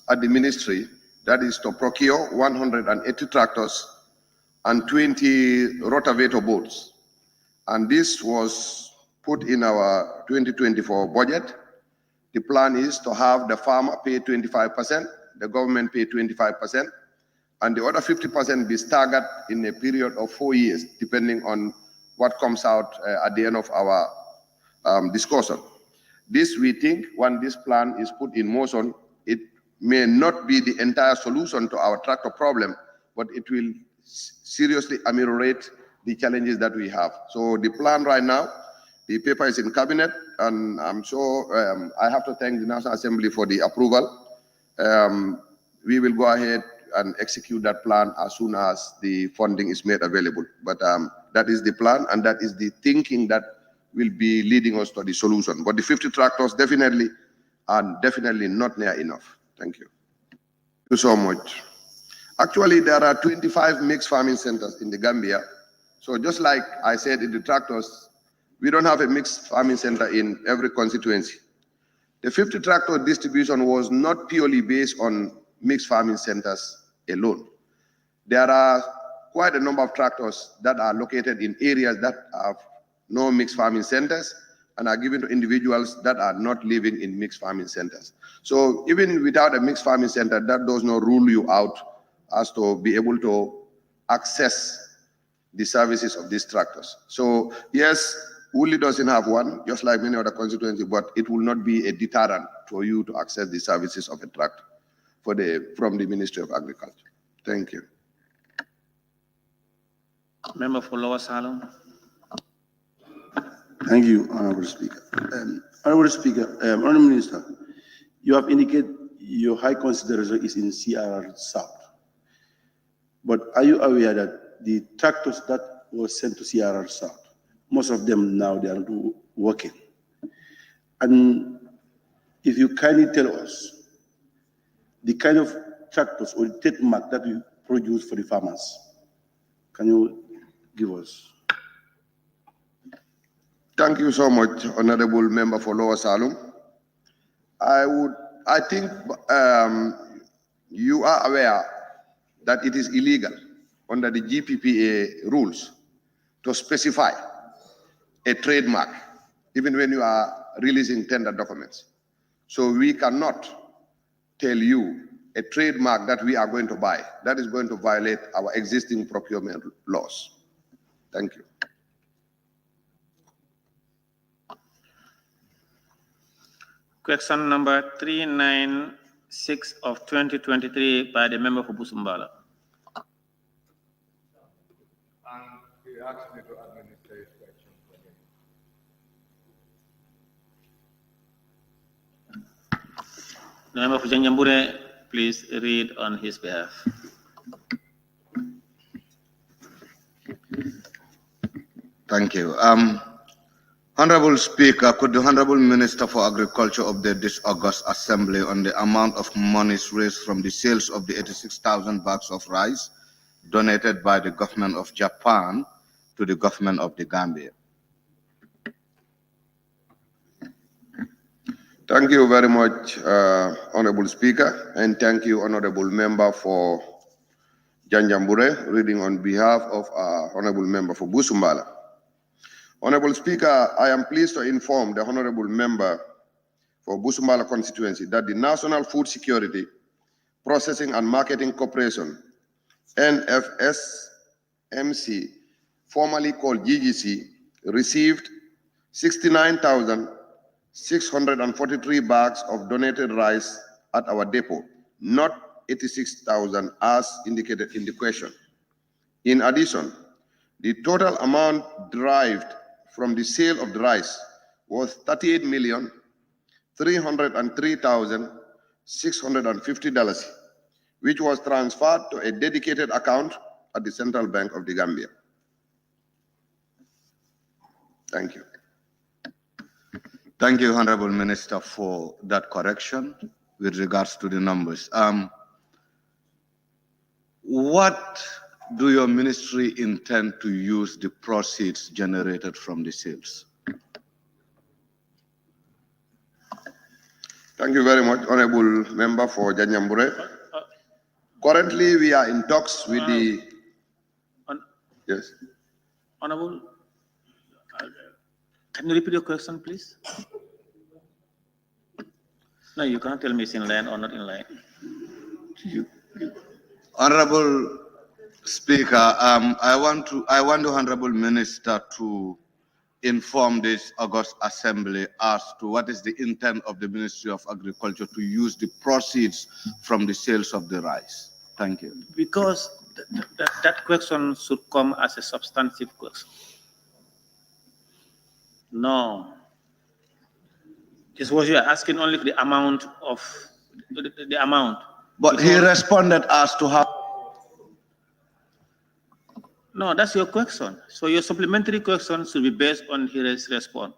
at the ministry, that is to procure 180 tractors and 20 rotavator boats. And this was put in our 2024 budget. The plan is to have the farmer pay 25%, the government pay 25%, and the other 50% be staggered in a period of 4 years, depending on what comes out at the end of our discussion. This, we think, when this plan is put in motion, it may not be the entire solution to our tractor problem, but it will seriously ameliorate the challenges that we have. So the plan right now, the paper is in cabinet, and I'm sure I have to thank the National Assembly for the approval. We will go ahead and execute that plan as soon as the funding is made available. But that is the plan, and that is the thinking that will be leading us to the solution. But the 50 tractors definitely are definitely not near enough. Thank you. Thank you so much. Actually, there are 25 mixed farming centers in the Gambia. So just like I said in the tractors, we don't have a mixed farming center in every constituency. The 50 tractor distribution was not purely based on mixed farming centers alone. There are quite a number of tractors that are located in areas that have no mixed farming centers and are given to individuals that are not living in mixed farming centers. So even without a mixed farming center, that does not rule you out as to be able to access the services of these tractors. So yes, Woolly doesn't have one, just like many other constituencies, but it will not be a deterrent for you to access the services of a tractor from the Ministry of Agriculture. Thank you. Member for Lower Salem. Thank you, Honorable Speaker. Honorable Speaker, Honorable Minister, you have indicated your high consideration is in CRR South. But are you aware that the tractors that were sent to CRR South, most of them now they are not working? And if you kindly tell us the kind of tractors or the trademark that you produce for the farmers, can you give us? Thank you so much, Honorable Member for Lower Salem. I think you are aware that it is illegal under the GPPA rules to specify a trademark, even when you are releasing tender documents. So we cannot tell you a trademark that we are going to buy. That is going to violate our existing procurement laws. Thank you. Question number 396 of 2023 by the member for Busumbala. And he asked me to administer his question for him. The member for Janjambure, please read on his behalf. Thank you. Honorable Speaker, could the Honorable Minister for Agriculture update this August Assembly on the amount of monies raised from the sales of the 86,000 bags of rice donated by the government of Japan to the government of the Gambia? Thank you very much, Honorable Speaker, and thank you, Honorable Member for Janjambure, reading on behalf of Honorable Member for Busumbala. Honorable Speaker, I am pleased to inform the Honorable Member for Busumbala constituency that the National Food Security Processing and Marketing Corporation, NFSMC, formerly called GGC, received 69,643 bags of donated rice at our depot, not 86,000 as indicated in the question. In addition, the total amount derived from the sale of the rice was $38,303,650, which was transferred to a dedicated account at the Central Bank of the Gambia. Thank you. Thank you, Honorable Minister, for that correction with regards to the numbers. What do your ministry intend to use the proceeds generated from the sales? Thank you very much, Honorable Member for Janjambure. Currently, we are in talks with the... Yes. Honorable, can you repeat your question, please? No, you cannot tell me it's in line or not in line. Honorable Speaker, I want the Honorable Minister to inform this August Assembly as to what is the intent of the Ministry of Agriculture to use the proceeds from the sales of the rice. Thank you. Because that question should come as a substantive question. No. This was you are asking only for the amount of the amount. But he responded as to how. No, that's your question. So your supplementary question should be based on his response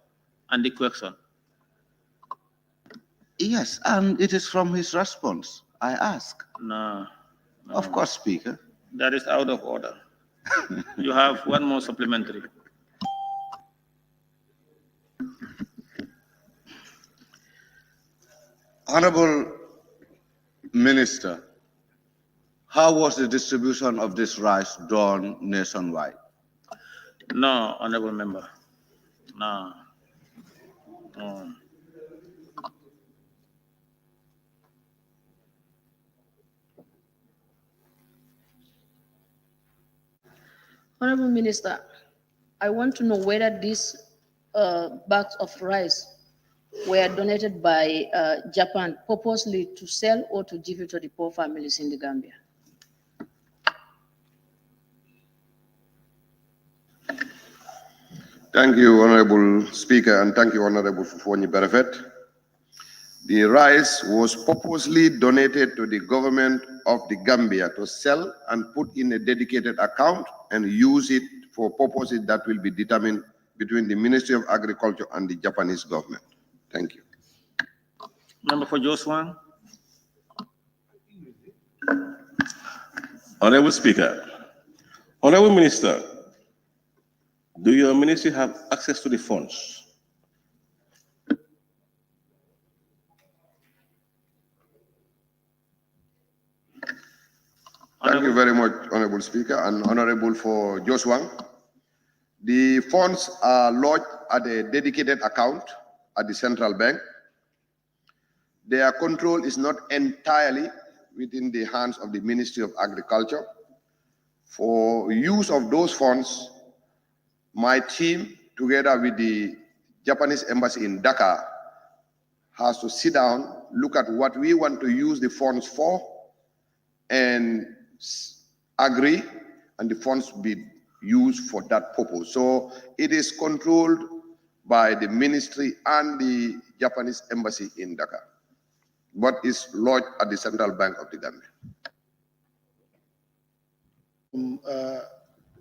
and the question. Yes, and it is from his response. I ask. No. Of course, Speaker. That is out of order. You have one more supplementary. Honorable Minister, how was the distribution of this rice done nationwide? No, Honorable Member. No. No. Honorable Minister, I want to know whether these bags of rice were donated by Japan purposely to sell or to give it to the poor families in the Gambia. Thank you, Honorable Speaker, and thank you, Honorable Fufoni Berefet. The rice was purposely donated to the government of the Gambia to sell and put in a dedicated account and use it for purposes that will be determined between the Ministry of Agriculture and the Japanese government. Thank you. Member for Joshua. Honorable Speaker, Honorable Minister, do your ministry have access to the funds? Thank you very much, Honorable Speaker, and Honorable for Joshua. The funds are lodged at a dedicated account at the central bank. their control is not entirely within the hands of the Ministry of Agriculture. For use of those funds, my team, together with the Japanese embassy in Dakar, has to sit down, look at what we want to use the funds for, and agree, and the funds be used for that purpose. So it is controlled by the ministry and the Japanese embassy in Dakar, but is lodged at the Central Bank of the Gambia.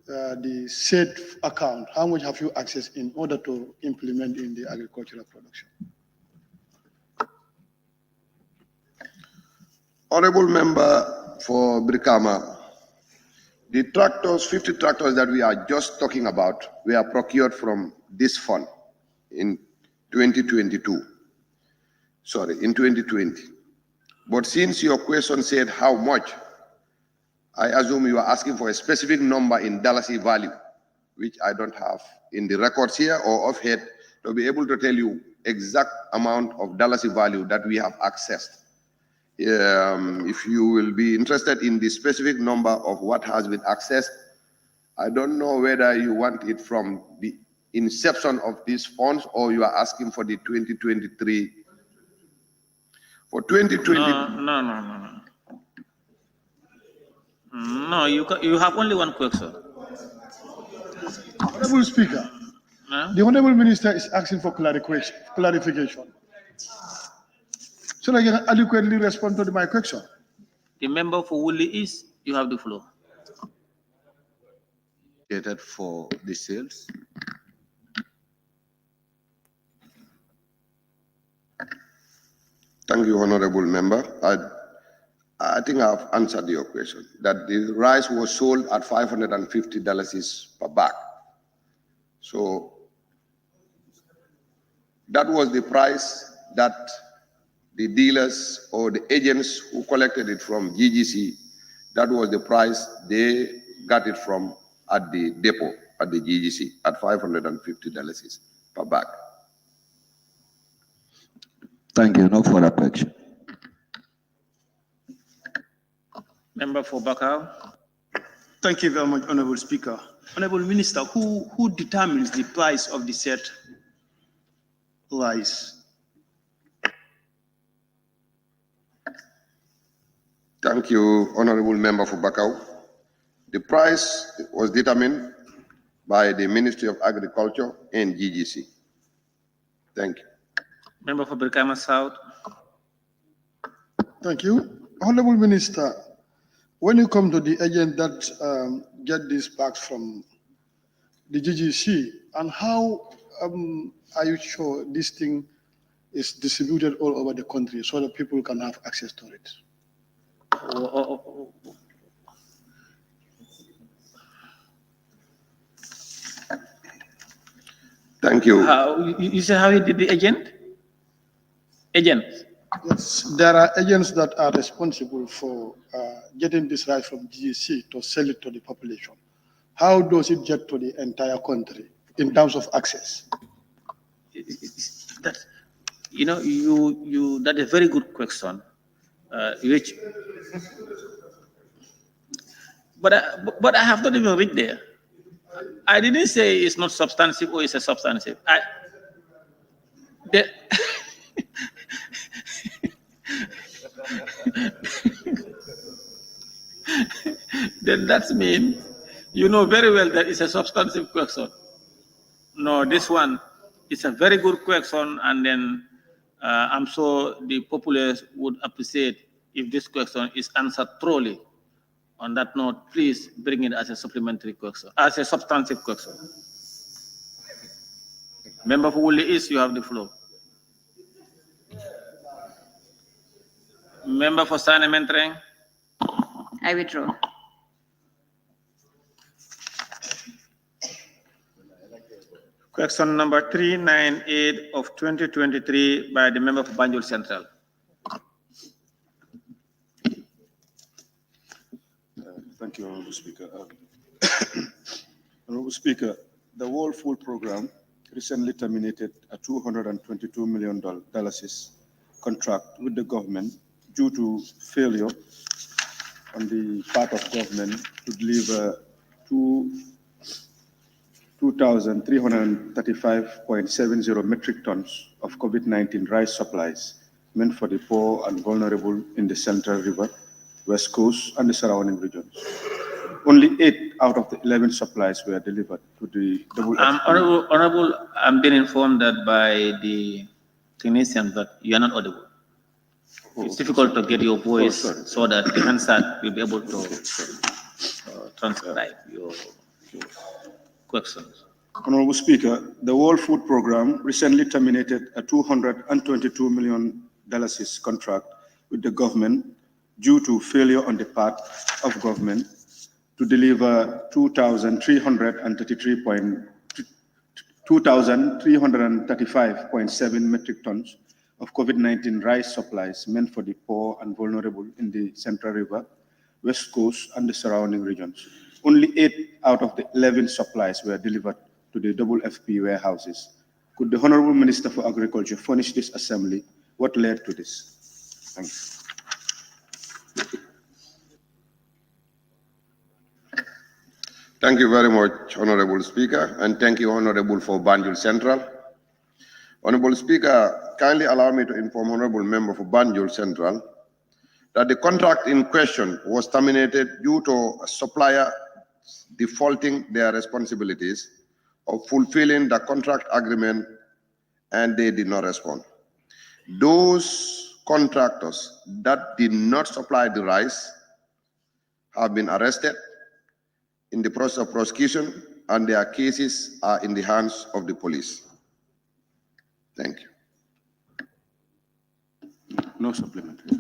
The said account, how much have you accessed in order to implement in the agricultural production? Honorable Member for Brikama, the tractors, 50 tractors that we are just talking about, were procured from this fund in 2022. Sorry, in 2020. But since your question said how much, I assume you are asking for a specific number in dollars value, which I don't have in the records here or offhand to be able to tell you exact amount of dollars value that we have accessed. If you will be interested in the specific number of what has been accessed, I don't know whether you want it from the inception of these funds or you are asking for the 2023. For 2020. No. No, you have only one question. Honorable Speaker, the Honorable Minister is asking for clarification. So I can adequately respond to my question. The member for Woodley East, you have the floor. For the sales. Thank you, Honorable Member. I think I've answered your question, that the rice was sold at $550 per bag. So that was the price that the dealers or the agents who collected it from GGC, that was the price they got it from at the depot at the GGC at $550 per bag. Thank you. No further question. Member for Bakau. Thank you very much, Honorable Speaker. Honorable Minister, who determines the price of the said rice? Thank you, Honorable Member for Bakau. The price was determined by the Ministry of Agriculture and GGC. Thank you. Member for Brikama South. Thank you. Honorable Minister, when you come to the agent that get these bags from the GGC, and how are you sure this thing is distributed all over the country so that people can have access to it? Thank you. You said how you did the agent? Agents? Yes, there are agents that are responsible for getting this rice from GGC to sell it to the population. How does it get to the entire country in terms of access? That, that's a very good question. But I have not even read there. I didn't say it's not substantive or it's a substantive. Then that means you know very well that it's a substantive question. No, this one is a very good question, and then I'm sure the populace would appreciate if this question is answered thoroughly. On that note, please bring it as a supplementary question, as a substantive question. Member for Woodley East, you have the floor. Member for Sane Mentreng. I withdraw. Question number 398 of 2023 by the member for Banjul Central. Thank you, Honorable Speaker. Honorable Speaker, the World Food Program recently terminated a $222 million contract with the government due to failure on the part of government to deliver 2,335.70 metric tons of COVID-19 rice supplies meant for the poor and vulnerable in the Central River, West Coast, and the surrounding regions. Only 8 out of the 11 supplies were delivered to the Honorable, I'm being informed that by the technicians that you are not audible. It's difficult to get your voice so that the answer will be able to transcribe your questions. Honorable Speaker, the World Food Programme recently terminated a $222 million contract with the government due to failure on the part of government to deliver 2,335.7 metric tons of COVID-19 rice supplies meant for the poor and vulnerable in the Central River, West Coast, and the surrounding regions. Only 8 out of the 11 supplies were delivered to the WFP warehouses. Could the Honorable Minister for Agriculture furnish this assembly? What led to this? Thank you. Thank you very much, Honorable Speaker, and thank you, Honorable, for Banjul Central. Honorable Speaker, kindly allow me to inform Honorable Member for Banjul Central that the contract in question was terminated due to a supplier defaulting their responsibilities of fulfilling the contract agreement, and they did not respond. Those contractors that did not supply the rice have been arrested in the process of prosecution, and their cases are in the hands of the police. Thank you. No supplementary.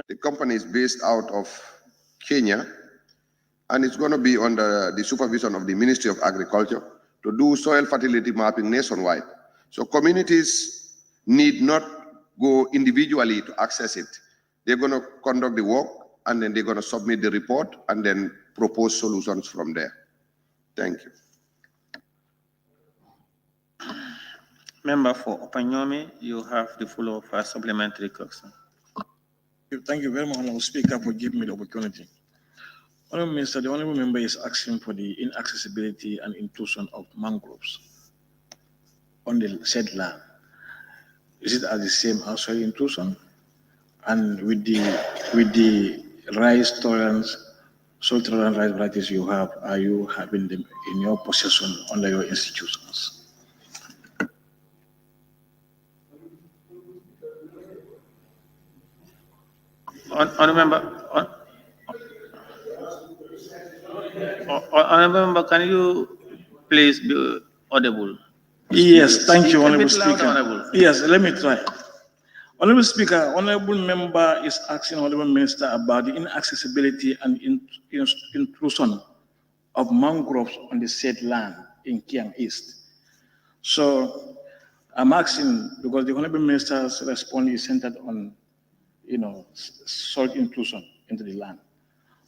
The company is based out of Kenya, and it's going to be under the supervision of the Ministry of Agriculture to do soil fertility mapping nationwide. So communities need not go individually to access it. They're going to conduct the work, and then they're going to submit the report and then propose solutions from there. Thank you. Member for Opanyomi, you have the floor for a supplementary question. Thank you very much, Honorable Speaker, for giving me the opportunity. Honorable Minister, the Honorable Member is asking for the inaccessibility and intrusion of mangroves on the said land. Is it at the same as soil intrusion? And with the rice tolerance, soil tolerant rice varieties you have, are you having them in your possession under your institutions? Honorable Member, can you please be audible? Yes, thank you, Speak a Honorable bit louder, Speaker. Honorable. Yes, let me try. Honorable Speaker, Honorable Member is asking Honorable Minister about the inaccessibility and intrusion of mangroves on the said land in Kiang East. So I'm asking, because the Honorable Minister's response is centered on, soil intrusion into the land.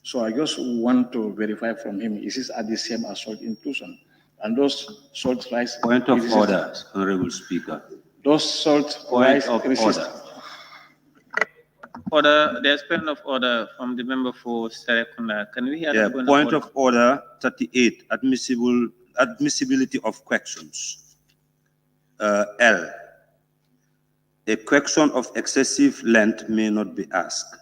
So I just want to verify from him, is this at the same as soil intrusion? And those salt rice... Point of order, Honorable Speaker. Those salt Point rice of resist- Order, there's point of order from the member for Serekunda. Can we hear Yeah, the point of order 38, admissibility of questions. L. A question of excessive length may not be asked.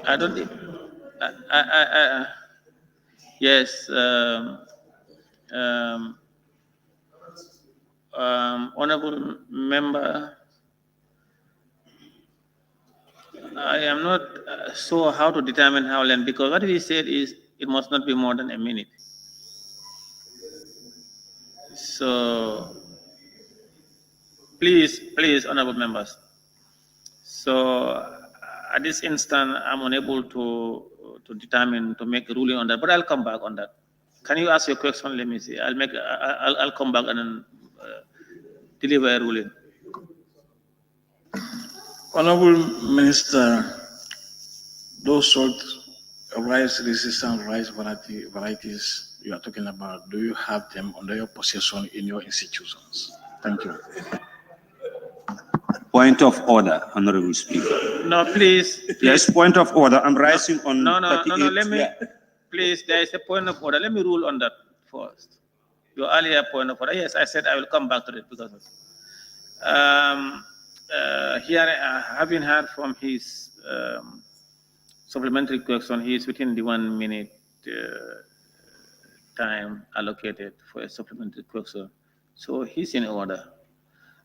I don't think. Yes. Honorable member, I am not sure how to determine how long, because what he said is it must not be more than a minute. So please, honorable members. So at this instant, I'm unable to determine, to make a ruling on that, but I'll come back on that. Can you ask your question? Let me see. I'll come back and then deliver a ruling. Honorable Minister, those salt rice resistant rice varieties you are talking about, do you have them under your possession in your institutions? Thank you. Point of order, Honorable Speaker. No, please. Yes, point of order. I'm rising on No, 38. let me, Yeah. please, there is a point of order. Let me rule on that first. Your earlier point of order. Yes, I said I will come back to it because of here, having heard from his supplementary question, he is within the 1 minute time allocated for a supplementary question. So he's in order.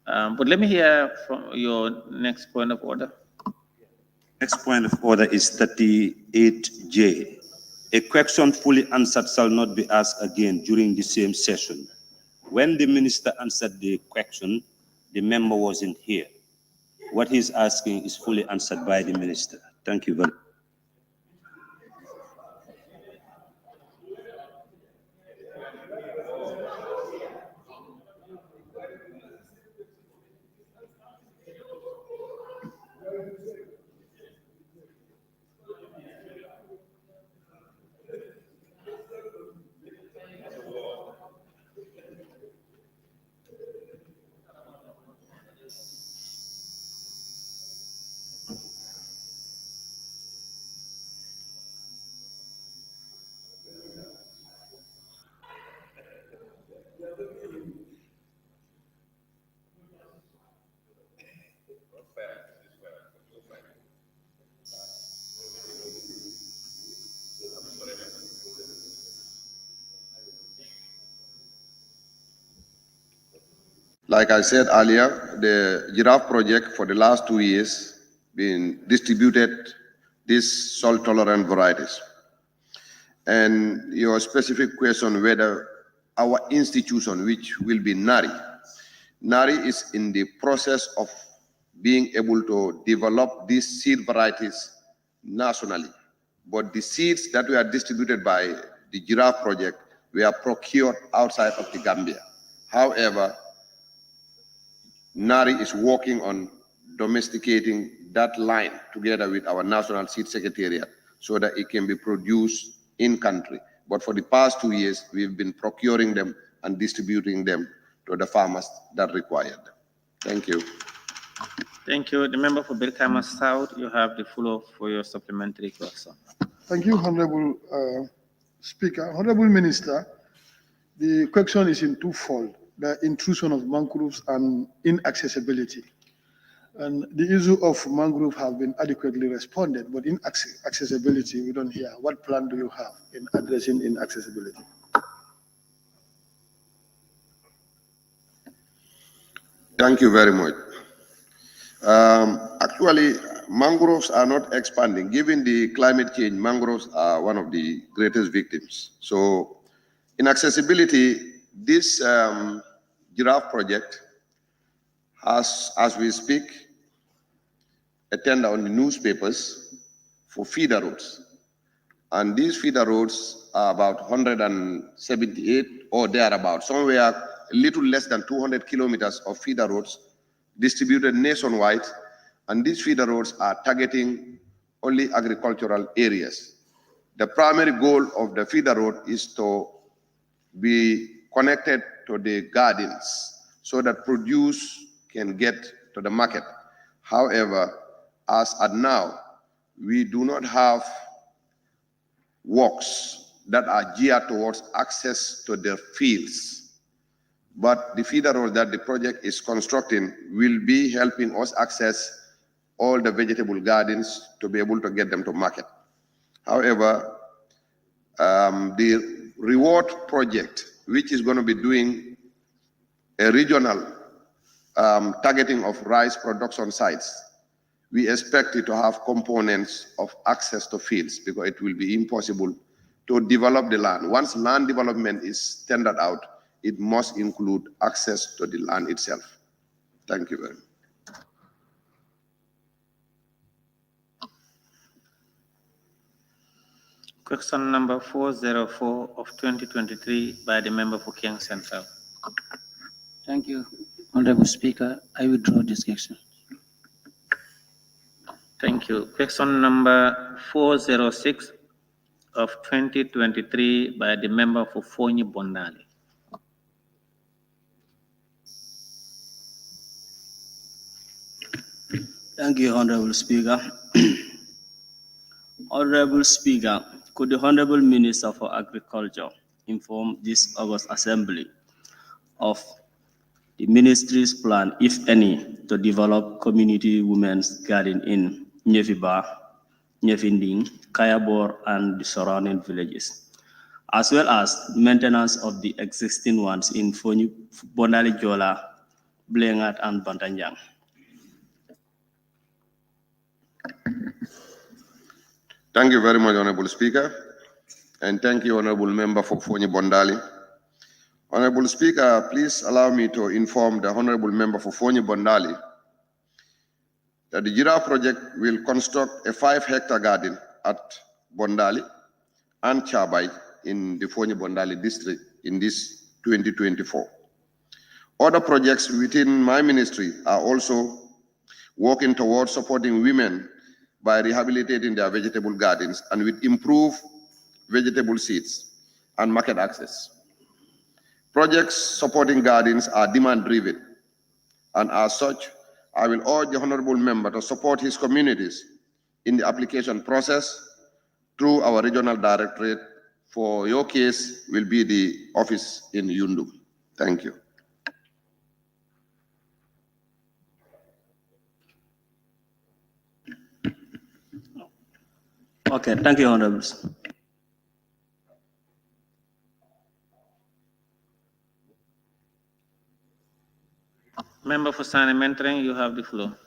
But let me hear from your next point of order. Next point of order is 38J. A question fully answered shall not be asked again during the same session. When the minister answered the question, the member wasn't here. What he's asking is fully answered by the minister. Thank you very much. Like I said earlier, the giraffe project for the last 2 years been distributed these salt-tolerant varieties. And your specific question whether our institution, which will be NARI, NARI is in the process of being able to develop these seed varieties nationally. But the seeds that were distributed by the giraffe project were procured outside of the Gambia. However, NARI is working on domesticating that line together with our National Seed Secretariat so that it can be produced in country. But for the past 2 years, we've been procuring them and distributing them to the farmers that require them. Thank you. Thank you. The member for Birkama South, you have the floor for your supplementary question. Thank you, Honorable Speaker. Honorable Minister, the question is in twofold: the intrusion of mangroves and inaccessibility. And the issue of mangrove have been adequately responded, but inaccessibility, we don't hear. What plan do you have in addressing inaccessibility? Thank you very much. Actually, mangroves are not expanding. Given the climate change, mangroves are one of the greatest victims. So inaccessibility, this giraffe project has, as we speak, a tender on the newspapers for feeder roads. And these feeder roads are about 178 or thereabout, somewhere a little less than 200 kilometers of feeder roads distributed nationwide. And these feeder roads are targeting only agricultural areas. The primary goal of the feeder road is to be connected to the gardens so that produce can get to the market. However, as at now, we do not have works that are geared towards access to the fields. But the feeder road that the project is constructing will be helping us access all the vegetable gardens to be able to get them to market. However, the reward project, which is going to be doing a regional targeting of rice production sites, we expect it to have components of access to fields because it will be impossible to develop the land. Once land development is tendered out, it must include access to the land itself. Thank you very much. Question number 404 of 2023 by the member for King Central. Thank you, Honorable Speaker. I withdraw this question. Thank you. Question number 406 of 2023 by the member for Fonyi Bondali. Thank you, Honorable Speaker. Honorable Speaker, could the Honorable Minister for Agriculture inform this August Assembly of the Ministry's plan, if any, to develop community women's garden in Nyefiba, Nyefinding, Kayabor, and the surrounding villages, as well as maintenance of the existing ones in Fonyi, Bondali Jola, Blengat, and Bantanjang? Thank you very much, Honorable Speaker, and thank you, Honorable Member for Fonyi Bondali. Honorable Speaker, please allow me to inform the Honorable Member for Fonyi Bondali that the Giraffe project will construct a 5-hectare garden at Bondali and Chabai in the Fonyi Bondali district in this 2024. Other projects within my ministry are also working towards supporting women by rehabilitating their vegetable gardens and with improved vegetable seeds and market access. Projects supporting gardens are demand-driven, and as such, I will urge the Honorable Member to support his communities in the application process through our regional directorate. For your case will be the office in Yundu. Thank you. Okay, thank you, Honorable. Member for Sani Mentoring, you have the floor.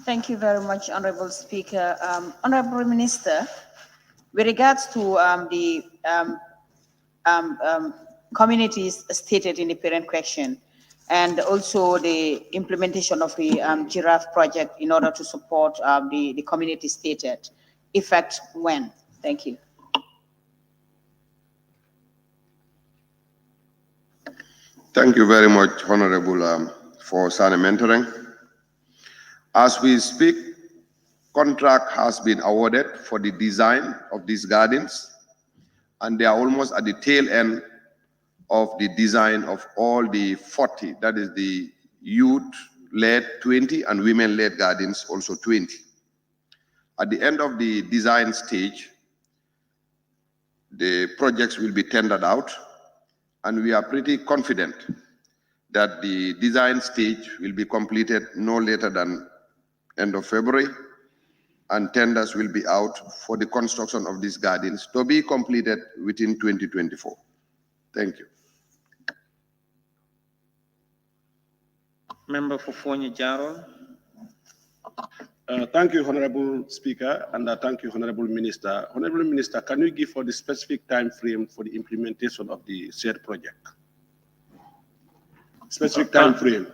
Thank you very much, Honorable Speaker. Honorable Minister, with regards to the communities stated in the parent question, and also the implementation of the Giraffe project in order to support the community stated, effect when? Thank you. Thank you very much, Honorable, for Sani Mentoring. As we speak, contract has been awarded for the design of these gardens, and they are almost at the tail end of the design of all the 40, that is the youth-led 20 and women-led gardens also 20. At the end of the design stage, the projects will be tendered out, and we are pretty confident that the design stage will be completed no later than end of February, and tenders will be out for the construction of these gardens to be completed within 2024. Thank you. Member for Fonyi Jaro. Thank you, Honorable Speaker, and thank you, Honorable Minister. Honorable Minister, can you give for the specific time frame for the implementation of the said project? Specific time frame.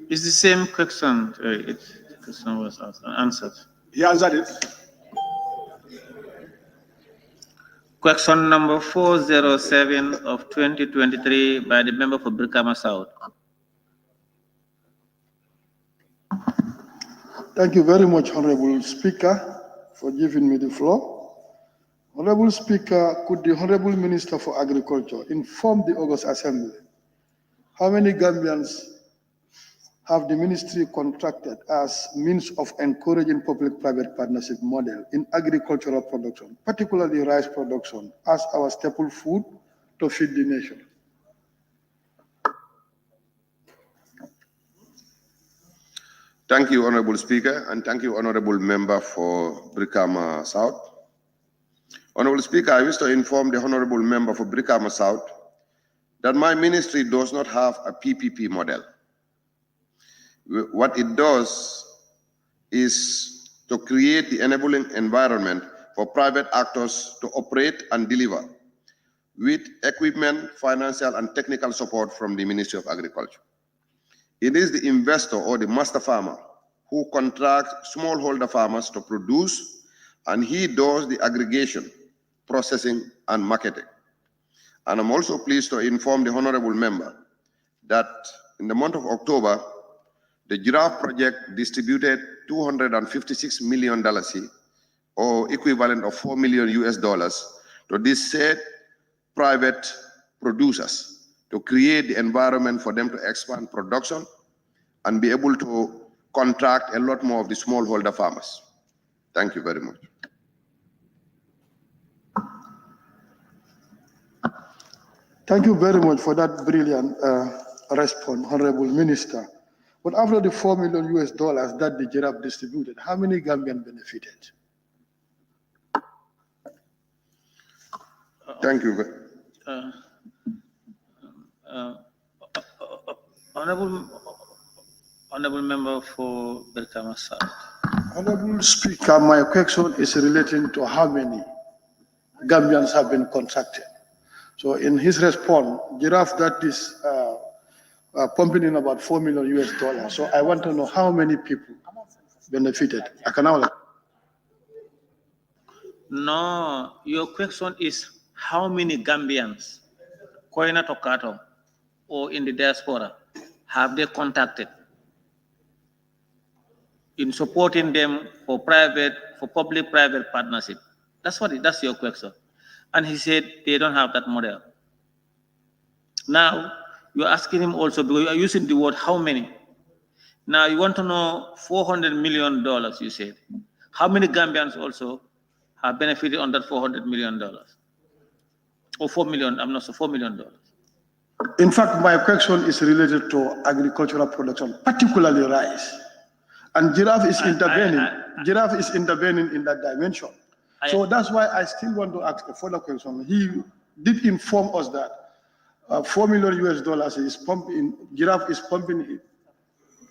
It's the same question. The question was answered. He answered it. Question number 407 of 2023 by the member for Brikama South. Thank you very much, Honorable Speaker, for giving me the floor. Honorable Speaker, could the Honorable Minister for Agriculture inform the August Assembly how many Gambians have the ministry contracted as means of encouraging public-private partnership model in agricultural production, particularly rice production, as our staple food to feed the nation? Thank you, Honorable Speaker, and thank you, Honorable Member for Brikama South. Honorable Speaker, I wish to inform the Honorable Member for Brikama South that my ministry does not have a PPP model. What it does is to create the enabling environment for private actors to operate and deliver with equipment, financial, and technical support from the Ministry of Agriculture. It is the investor or the master farmer who contracts smallholder farmers to produce, and he does the aggregation, processing, and marketing. And I'm also pleased to inform the honorable member that in the month of October, The Giraffe project distributed $256 million or equivalent of $4 million to these said private producers to create the environment for them to expand production and be able to contract a lot more of the smallholder farmers. Thank you very much. Thank you very much for that brilliant response, Honorable Minister. But after the $4 million that the Giraffe distributed, how many Gambians benefited? Thank you. Honorable Member for Brikama South. Honorable Speaker, my question is relating to how many Gambians have been contracted. So in his response, Giraffe that is pumping in about $4 million. So I want to know how many people benefited. No, your question is how many Gambians, Koina Tokato, or in the diaspora, have they contacted in supporting them for public-private partnership? That's your question. And he said they don't have that model. Now, you're asking him also, because you are using the word how many. Now, you want to know $400 million, you said. How many Gambians also have benefited on that $400 million? Or $4 million, I'm not sure, $4 million. In fact, my question is related to agricultural production, particularly rice. And Giraffe is intervening. Giraffe is intervening in that dimension. So that's why I still want to ask a further question. He did inform us that $4 million is pumping. Giraffe is pumping it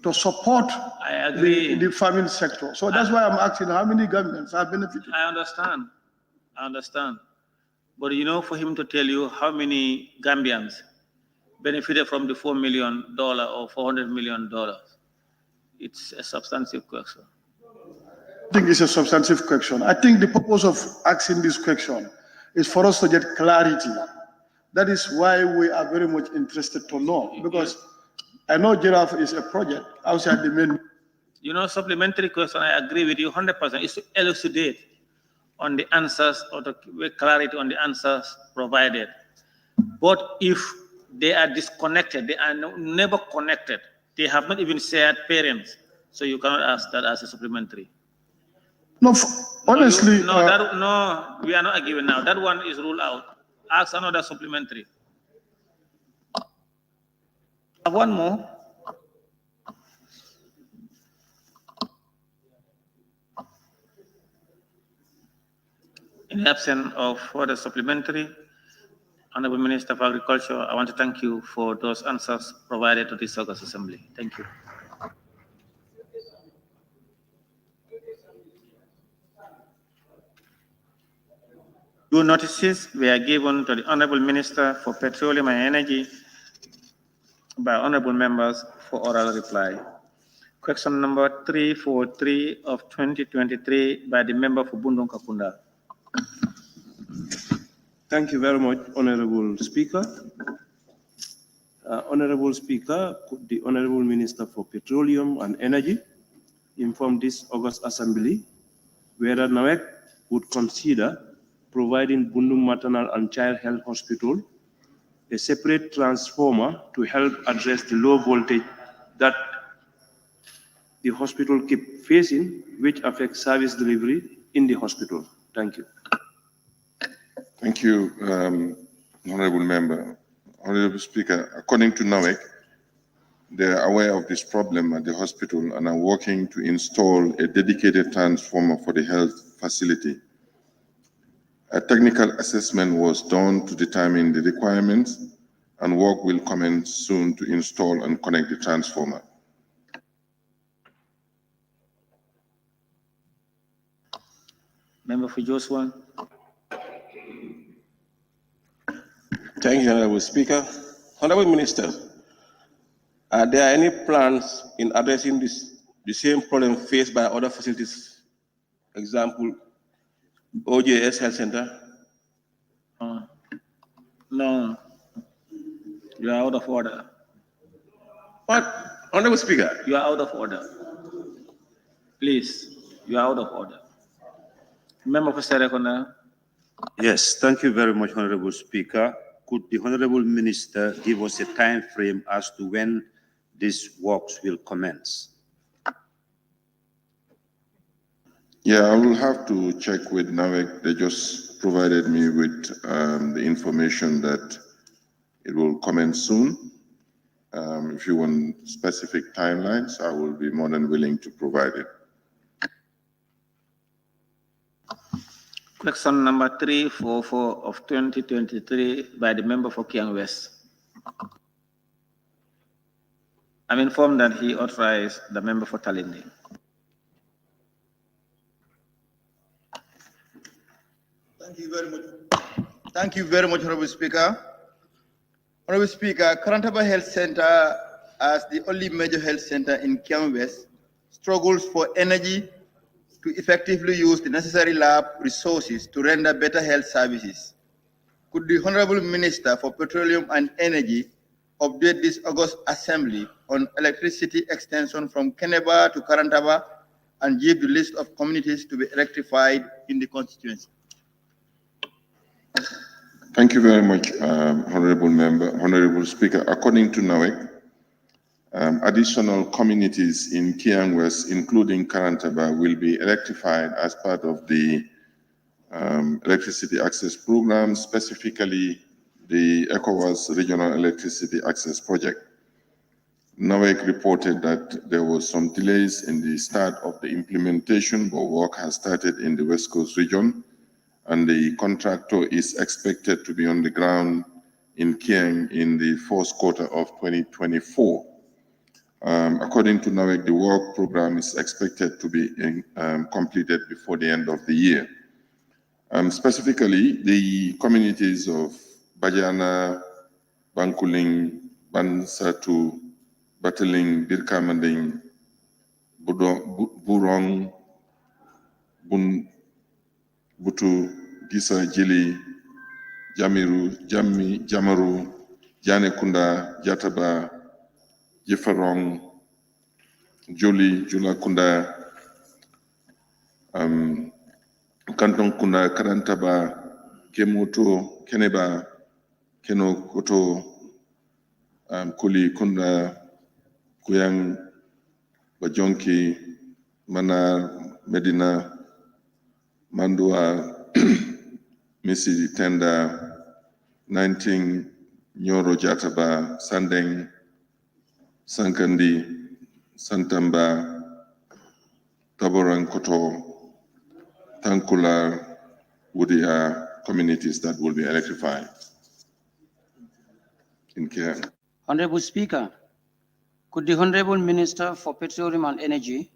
to support the farming sector. So that's why I'm asking how many Gambians have benefited. I understand. But you know, for him to tell you how many Gambians benefited from the $4 million or $400 million, it's a substantive question. I think it's a substantive question. I think the purpose of asking this question is for us to get clarity. That is why we are very much interested to know, because I know Giraffe is a project outside the main. You know, supplementary question, I agree with you 100%, is to elucidate on the answers or to give clarity on the answers provided. But if they are disconnected, they are never connected, they have not even shared parents, so you cannot ask that as a supplementary. No, honestly. No, we are not arguing now. That one is ruled out. Ask another supplementary. One more. In the absence of further supplementary, Honorable Minister of Agriculture, I want to thank you for those answers provided to this August Assembly. Thank you. Two notices were given to the Honorable Minister for Petroleum and Energy by honorable members for oral reply. Question number 343 of 2023 by the member for Bundong Kapunda. Thank you very much, Honorable Speaker. Honorable Speaker, could the Honorable Minister for Petroleum and Energy inform this August Assembly whether NAWEC would consider providing Bundung Maternal and Child Health Hospital a separate transformer to help address the low voltage that the hospital keep facing, which affects service delivery in the hospital. Thank you. Thank you, Honorable Member. Honorable Speaker, according to NAWEC, they are aware of this problem at the hospital and are working to install a dedicated transformer for the health facility. A technical assessment was done to determine the requirements, and work will commence soon to install and connect the transformer. Member for Joshua. Thank you, Honorable Speaker. Honorable Minister, are there any plans in addressing the same problem faced by other facilities? Example, OJS Health Center? No, you are out of order. But Honorable Speaker, You are out of order. Please, you are out of order. Member for Serekona. Yes, thank you very much, Honorable Speaker. Could the Honorable Minister give us a time frame as to when these works will commence? Yeah, I will have to check with NAWEC. They just provided me with the information that it will commence soon. If you want specific timelines, I will be more than willing to provide it. Question number 344 of 2023 by the member for Kiang West. I'm informed that he authorized the member for Talindi. Thank you very much. Thank you very much, Honorable Speaker. Honorable Speaker, Karantaba Health Center, as the only major health center in Kiang West, struggles for energy to effectively use the necessary lab resources to render better health services. Could the Honorable Minister for Petroleum and Energy update this August Assembly on electricity extension from Keneba to Karantaba and give the list of communities to be electrified in the constituency? Thank you very much, Honorable Speaker. According to NAWEC, additional communities in Kiang West, including Karantaba, will be electrified as part of the electricity access program, specifically the ECOWAS Regional Electricity Access Project. NAWEC reported that there was some delays in the start of the implementation, but work has started in the West Coast region, and the contractor is expected to be on the ground in Kiang in the fourth quarter of 2024. According to NAWEC, the work program is expected to be completed before the end of the year. Specifically, the communities of Bajana, Bankuling, Bansatu, Bataling, Birkamanding, Burong, Butu, Gisa, Jili, Jamaru, Janekunda, Jataba, Jefarong, Joli, Julakunda, Kantong Kunda, Karantaba, Kemoto, Keneba, Keno Koto, Kuli Kunda, Kuyang, Bajonki, Manar, Medina, Mandua, Misi Tenda, 19, Nyoro Jataba, Sandeng, Sankandi, Santamba, Taborang Koto, Tankula, Wudia communities that will be electrified in Kiang. Honorable Speaker, could the Honorable Minister for Petroleum and Energy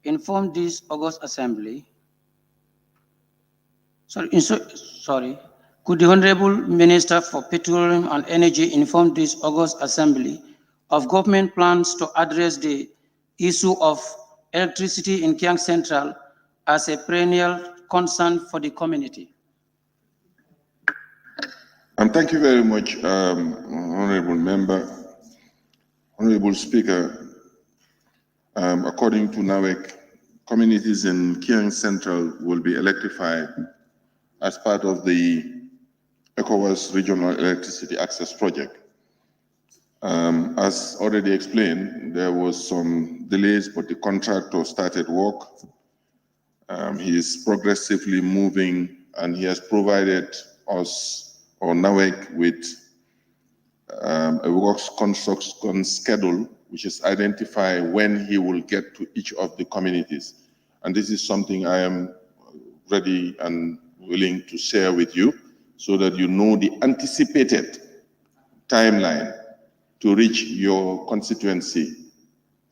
inform this August Assembly? Could the Honorable Minister for Petroleum and Energy inform this August Assembly of government plans to address the issue of electricity in Kiang Central as a perennial concern for the community? Thank you very much, Honorable Member. Honorable Speaker, according to NAWEC, communities in Kiang Central will be electrified as part of the ECOWAS Regional Electricity Access Project. As already explained, there was some delays, but the contractor started work. He is progressively moving, and he has provided us or NAWEC with a works construction schedule, which is identify when he will get to each of the communities. And this is something I am ready and willing to share with you so that you know the anticipated timeline to reach your constituency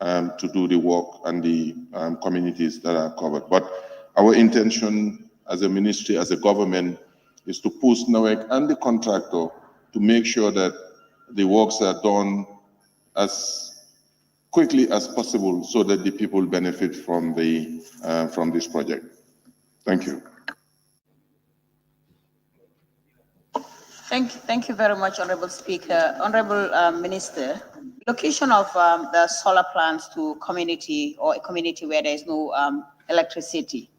to do the work and the communities that are covered. But our intention as a ministry, as a government, is to push NAWEC and the contractor to make sure that the works are done as quickly as possible so that the people benefit from this project. Thank you. Thank you very much, Honorable Speaker. Honorable Minister, location of the solar plants to community or a community where there is no electricity.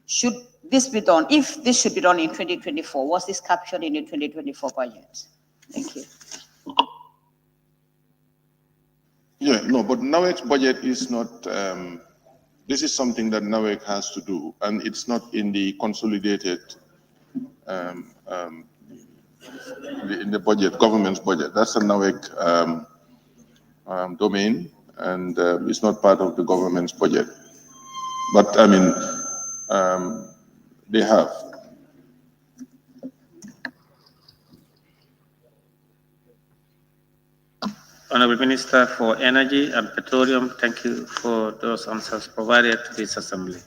Should this be done? If this should be done in 2024, was this captured in the 2024 budget? Thank you. Yeah, no, but NAWEC's budget is not, this is something that NAWEC has to do, and it's not in the consolidated, in the budget, government's budget. That's a NAWEC domain, and it's not part of the government's budget. But I mean, they have. Honorable Minister for Energy and Petroleum, thank you for those answers provided to this assembly.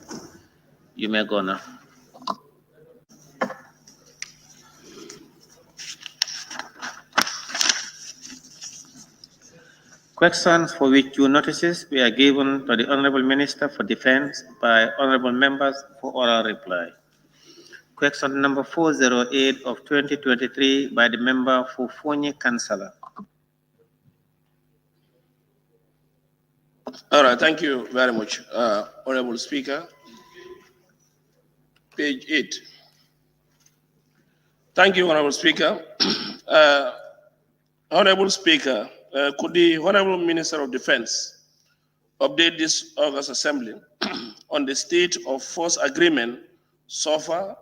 You may go now. Questions for which due notices were given to the Honorable Minister for Defense by honorable members for oral reply. Question number 408 of 2023 by the member for Fonyi Councillor. All right, thank you very much, Honorable Speaker. Page 8. Thank you, Honorable Speaker. Honorable Speaker, could the Honorable Minister of Defense update this August Assembly on the state of force agreement, SOFA,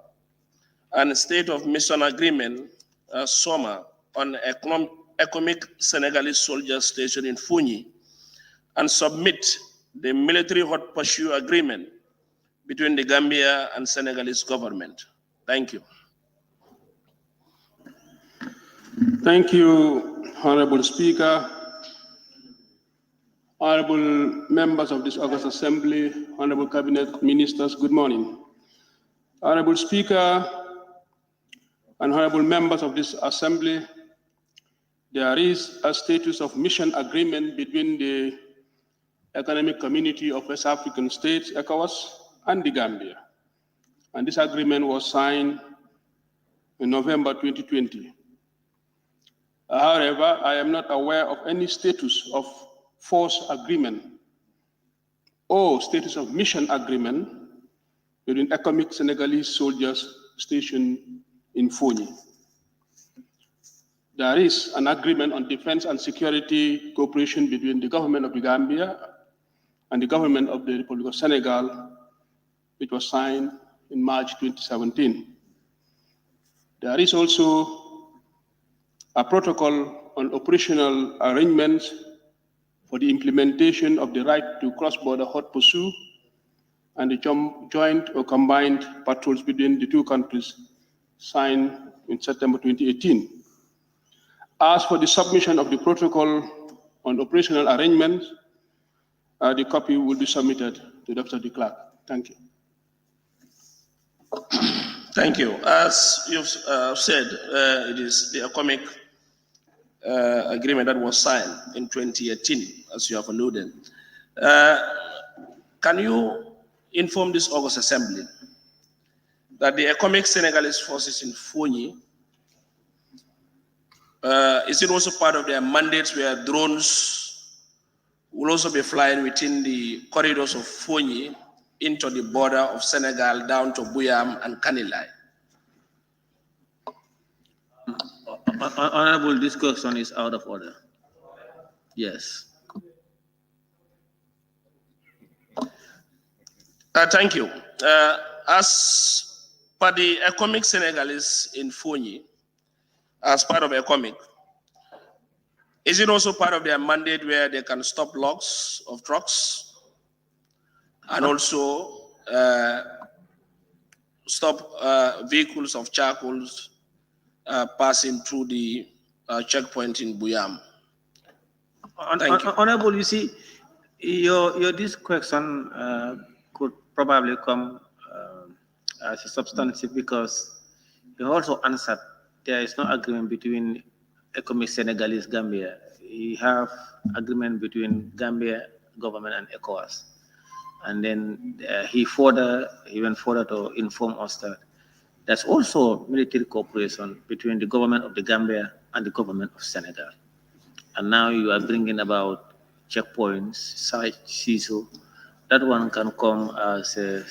and state of mission agreement, SOMA, on economic Senegalese soldiers stationed in Fonyi, and submit the military hot pursuit agreement between the Gambia and Senegalese government? Thank you. Thank you, Honorable Speaker. Honorable members of this August Assembly, Honorable Cabinet Ministers, good morning. Honorable Speaker and Honorable members of this Assembly, there is a status of mission agreement between the Economic Community of West African States, ECOWAS, and the Gambia. And this agreement was signed in November 2020. However, I am not aware of any status of force agreement or status of mission agreement between economic Senegalese soldiers stationed in Fonyi. There is an agreement on defense and security cooperation between the government of the Gambia and the government of the Republic of Senegal, which was signed in March 2017. There is also a protocol on operational arrangements for the implementation of the right to cross-border hot pursuit and the joint or combined patrols between the two countries, signed in September 2018. As for the submission of the protocol on operational arrangements, the copy will be submitted to Dr. de Klerk. Thank you. Thank you. As you've said, it is the economic agreement that was signed in 2018, as you have alluded. Can you inform this August Assembly that the economic Senegalese forces in Fonyi, is it also part of their mandates where drones will also be flying within the corridors of Fonyi into the border of Senegal down to Buyam and Kanilai? Honorable, this question is out of order. Yes. Thank you. As per the economic Senegalese in Fonyi, as part of economic, is it also part of their mandate where they can stop logs of trucks and also stop vehicles of charcoals passing through the checkpoint in Buyam? Honorable, you see, this question could probably come as a substantive because you also answered there is no agreement between economic Senegalese Gambia. You have agreement between Gambia government and ECOWAS. And then he went further to inform us that there's also military cooperation between the government of the Gambia and the government of Senegal. and now you are bringing about checkpoints, such CISO. That one can come as a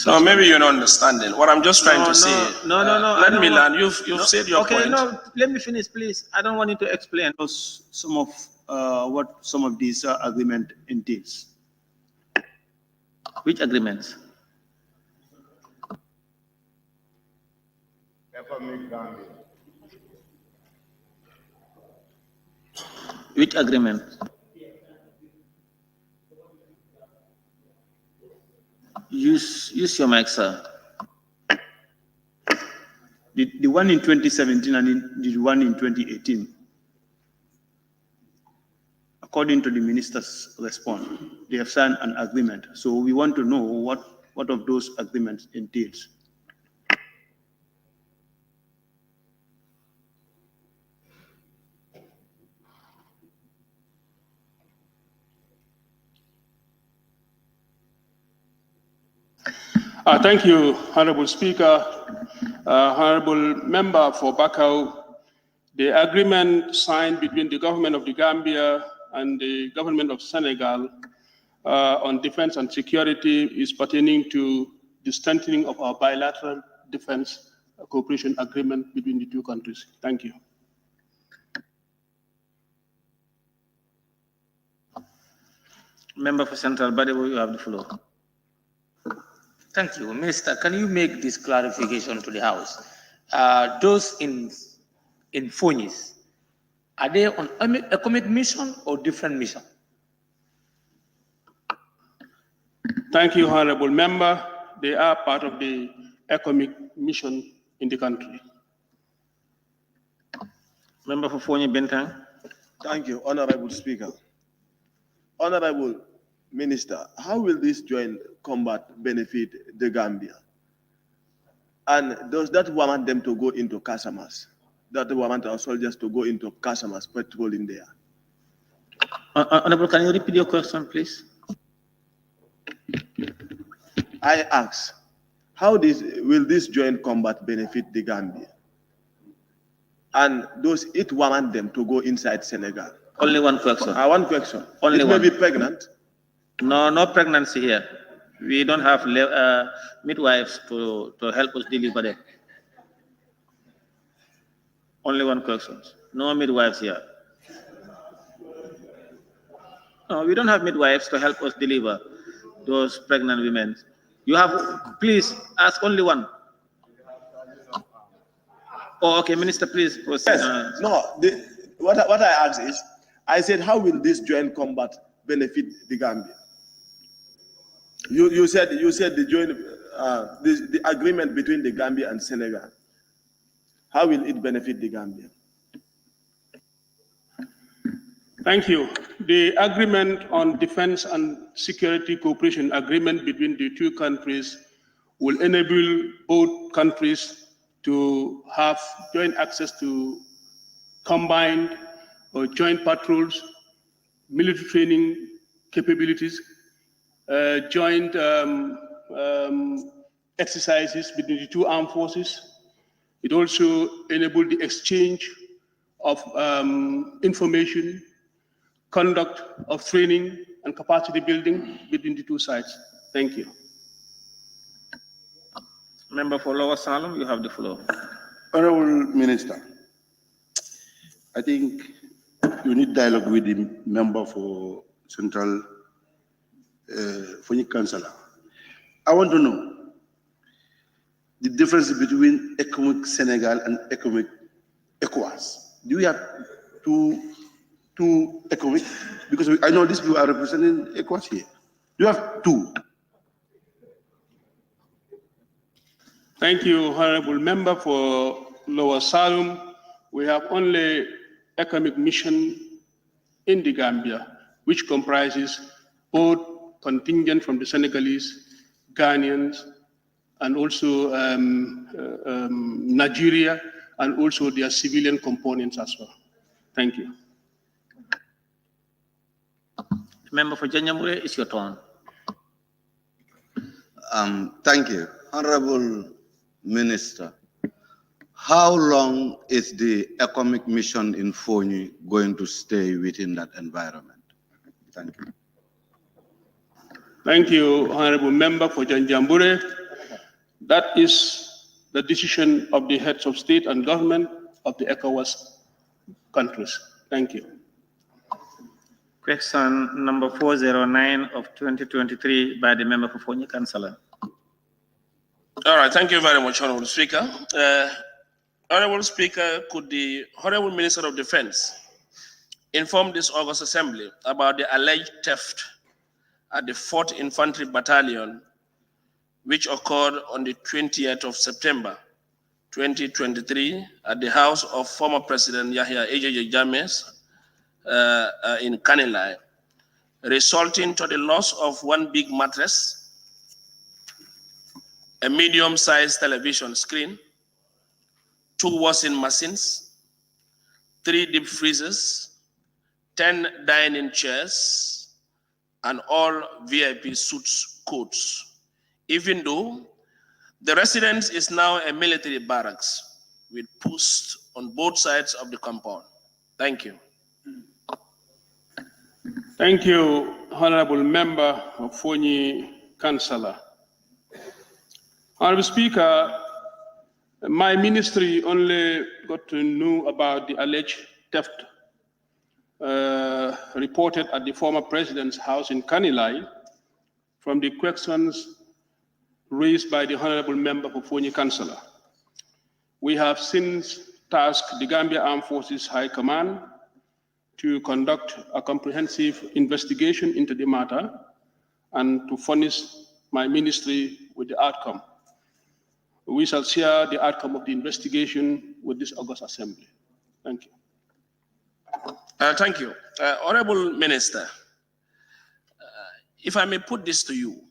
No, maybe you're not understanding. What I'm just trying to say. No. Let me land. You've said your Okay, point. no, let me finish, please. I don't want you to explain. Some of what some of these agreement entails. Which agreements? Which agreement? Use your mic, sir. The one in 2017 and the one in 2018. According to the minister's response, they have signed an agreement. So we want to know what of those agreements entails. Thank you, Honorable Speaker. Honorable Member for Bakau, the agreement signed between the government of the Gambia and the government of Senegal on defense and security is pertaining to the strengthening of our bilateral defense cooperation agreement between the two countries. Thank you. Member for Central Badebo, you have the floor. Thank you. Minister, can you make this clarification to the House? Those in Phoenix, are they on economic mission or different mission? Thank you, Honorable Member. They are part of the economic mission in the country. Member for Fonyi Bentang. Thank you, Honorable Speaker. Honorable Minister, how will this joint combat benefit the Gambia? And does that warrant them to go into Casamas? That warrant our soldiers to go into Casamas, patrolling there? Honorable, can you repeat your question, please? I ask, how will this joint combat benefit the Gambia? And does it warrant them to go inside Senegal? Only one question. One question. Only it one. may be pregnant. No pregnancy here. We don't have midwives to help us deliver them. Only one question. No midwives here. No, we don't have midwives to help us deliver those pregnant women. You have, please ask only one. Oh, okay, Minister, please proceed. Yes. No, what I asked is, I said, how will this joint combat benefit the Gambia? You said the joint the agreement between the Gambia and Senegal. How will it benefit the Gambia? Thank you. The agreement on defense and security cooperation agreement between the two countries will enable both countries to have joint access to combined or joint patrols, military training capabilities, joint exercises between the two armed forces. It also enabled the exchange of information, conduct of training, and capacity building between the two sides. Thank you. Member for Lower Salem, you have the floor. Honorable Minister, I think you need dialogue with the member for Central Fonyi Councillor. I want to know the difference between economic Senegal and economic ECOWAS. Do we have two economic? Because I know these people are representing ECOWAS here. Do you have two? Thank you, Honorable Member for Lower Salem. We have only economic mission in the Gambia, which comprises both contingent from the Senegalese, Ghanaians, and also Nigeria, and also their civilian components as well. Thank you. Member for Janyamure, it's your turn. Thank you. Honorable Minister, How long is the economic mission in Fonyi going to stay within that environment? Thank you. Thank you, Honorable Member for Janjambure. That is the decision of the heads of state and government of the ECOWAS countries. Thank you. Question number 409 of 2023 by the member for Fonyi Councillor. All right, thank you very much, Honorable Speaker. Honorable Speaker, could the Honorable Minister of Defense inform this August Assembly about the alleged theft at the 4th Infantry Battalion, which occurred on the 20th of September, 2023, at the house of former President Yahya Ejeje Jammeh in Kanilai, resulting to the loss of one big mattress, a medium-sized television screen, 2 washing machines, 3 deep freezers, 10 dining chairs, and all VIP suits coats, even though the residence is now a military barracks with posts on both sides of the compound. Thank you. Thank you, Honorable Member of Fonyi Councillor. Honorable Speaker, my ministry only got to know about the alleged theft reported at the former president's house in Kanilai from the questions raised by the Honorable Member for Fonyi Councillor. We have since tasked the Gambia Armed Forces High Command to conduct a comprehensive investigation into the matter and to furnish my ministry with the outcome. We shall share the outcome of the investigation with this August Assembly. Thank you. Thank you. Honorable Minister, if I may put this to you,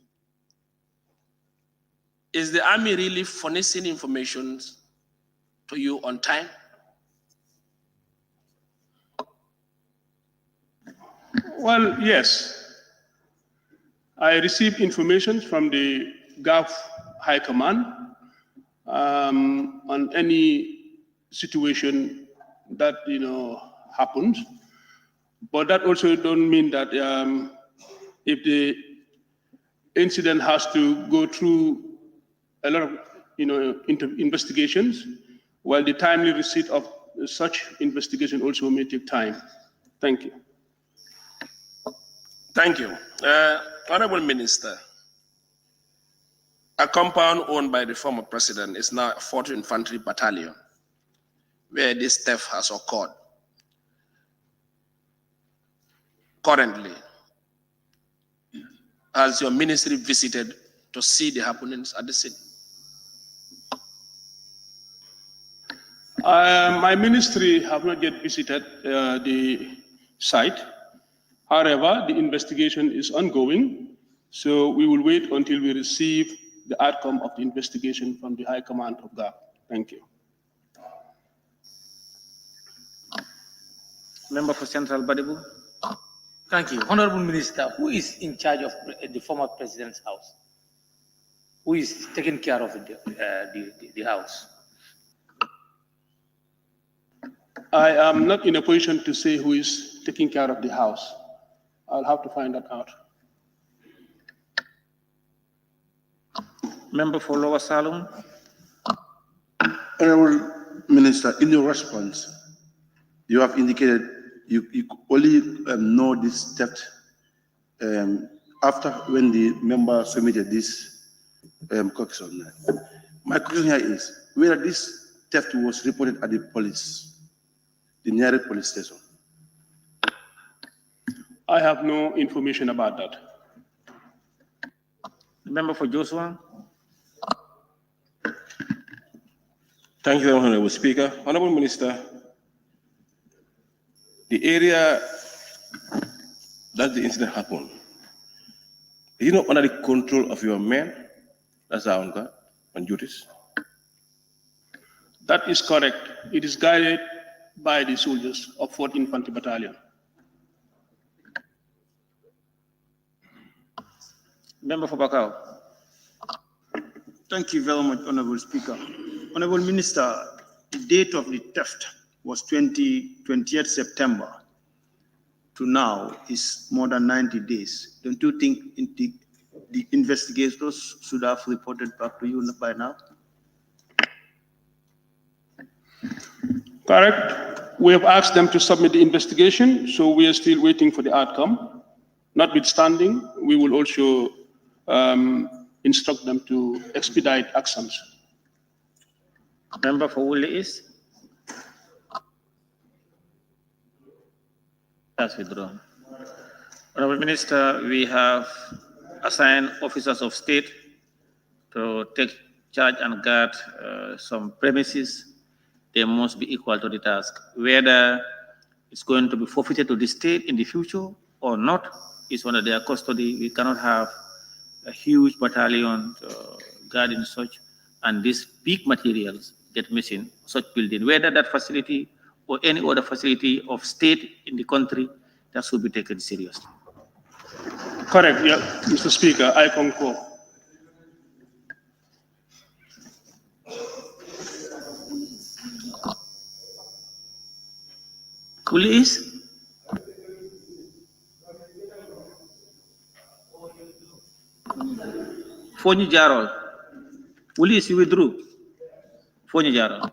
is the Army really furnishing information to you on time? Well, yes. I received information from the Gulf High Command on any situation that happens, but that also don't mean that if the incident has to go through a lot of investigations, while the timely receipt of such investigation also may take time. Thank you. Thank you. Honorable Minister, a compound owned by the former president is now a 4th Infantry Battalion, where this theft has occurred. Currently, has your ministry visited to see the happenings at the scene? My ministry have not yet visited the site. However, the investigation is ongoing, so we will wait until we receive the outcome of the investigation from the High Command of GAP. Thank you. Member for Central Badibu. Thank you. Honorable Minister, who is in charge of the former president's house? Who is taking care of the house? I am not in a position to say who is taking care of the house. I'll have to find that out. Member for Lower Salem. Honorable Minister, in your response, you have indicated you only know this theft after when the member submitted this question. My question here is whether this theft was reported at the police, the nearest police station. I have no information about that. The member for Joshua. Thank you, Honorable Speaker. Honorable Minister, the area that the incident happened, is it not under the control of your men that's on guard, on duties? That is correct. It is guided by the soldiers of 4th Infantry Battalion. Member for Bakau. Thank you very much, Honorable Speaker. Honorable Minister, the date of the theft was 20th September to now is more than 90 days. Don't you think the investigators should have reported back to you by now? Correct. We have asked them to submit the investigation, so we are still waiting for the outcome. Notwithstanding, we will also instruct them to expedite actions. Member for Woolly East? That's withdrawn. Honorable Minister, we have assigned officers of state to take charge and guard some premises. They must be equal to the task. Whether it's going to be forfeited to the state in the future or not is under their custody. We cannot have a huge battalion guarding such, and these big materials get missing, such building, whether that facility or any other facility of state in the country, that should be taken seriously. Correct, yeah, Mr. Speaker, I concur. Police? Fonyi Jarol. Police, you withdrew. Fonyi Jarol.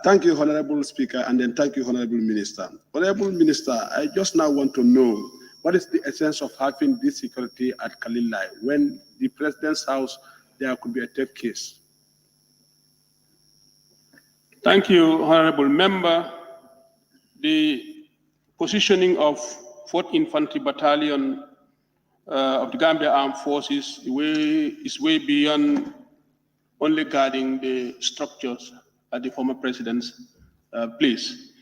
Thank you, Honorable Speaker, and then thank you, Honorable Minister. Honorable Minister, I just now want to know what is the essence of having this security at Kalilai when the President's house, there could be a theft case? Thank you, Honorable Member. The positioning of 4th Infantry Battalion of the Gambia Armed Forces is way beyond only guarding the structures at the former president's place.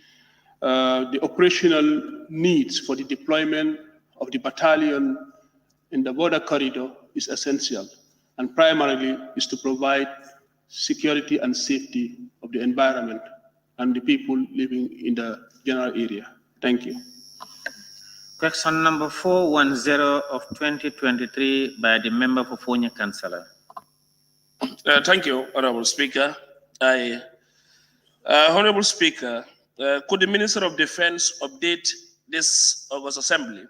The operational needs for the deployment of the battalion in the border corridor is essential, and primarily is to provide security and safety of the environment and the people living in the general area. Thank you. Question number 410 of 2023 by the member for Fonyi Councillor. Thank you, Honorable Speaker. Honorable Speaker, could the Minister of Defense update this August Assembly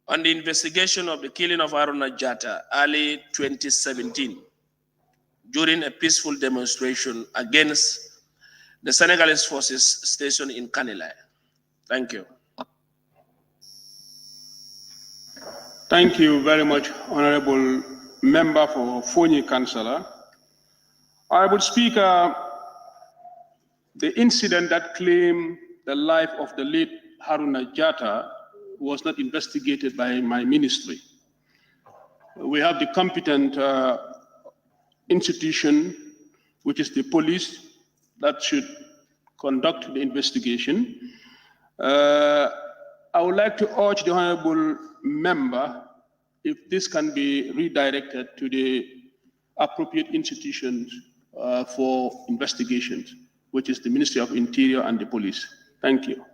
on the investigation of the killing of Haruna Jatta early 2017 during a peaceful demonstration against the Senegalese forces stationed in Kanilai? Thank you. Thank you very much, Honorable Member for Fonyi Councillor. Honorable Speaker, the incident that claimed the life of the late Haruna Jatta was not investigated by my ministry. We have the competent institution, which is the police, that should conduct the investigation. I would like to urge the Honorable Member if this can be redirected to the appropriate institutions for investigations, which is the Ministry of Interior and the police. Thank you.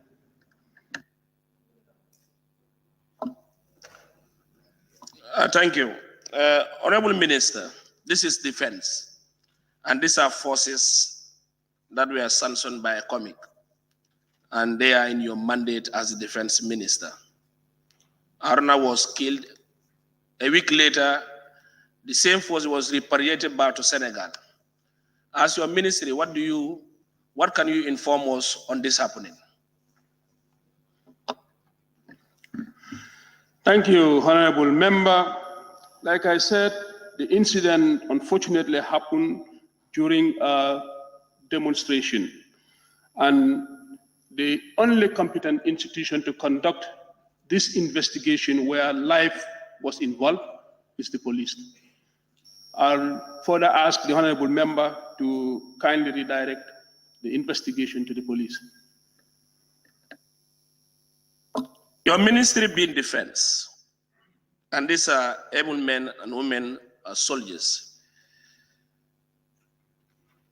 Thank you. Honorable Minister, this is defense, and these are forces that were sanctioned by a comic, and they are in your mandate as the defense minister. Haruna was killed. A week later, the same force was repatriated back to Senegal. As your ministry, what can you inform us on this happening? Thank you, Honorable Member. Like I said, the incident unfortunately happened during a demonstration, and the only competent institution to conduct this investigation where life was involved is the police. I'll further ask the Honorable Member to kindly redirect the investigation to the police. Your ministry being defense, and these are able men and women as soldiers.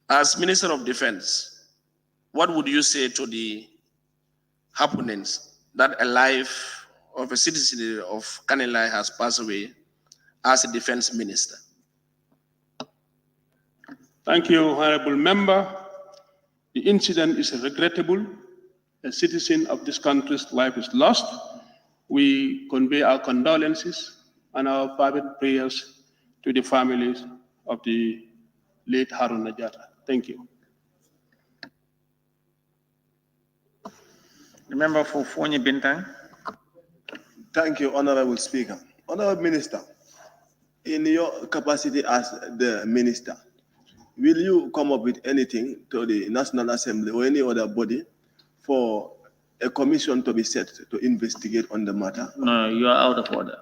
As Minister of Defense, what would you say to the happenings that a life of a citizen of Kanilai has passed away as a defense minister? Thank you, Honorable Member. The incident is regrettable. A citizen of this country's life is lost. We convey our condolences and our fervent prayers to the families of the late Haruna Jatta. Thank you. The member for Fonyi Bintang. Thank you, Honorable Speaker. Honorable Minister, in your capacity as the minister, will you come up with anything to the National Assembly or any other body for a commission to be set to investigate on the matter? No, you are out of order.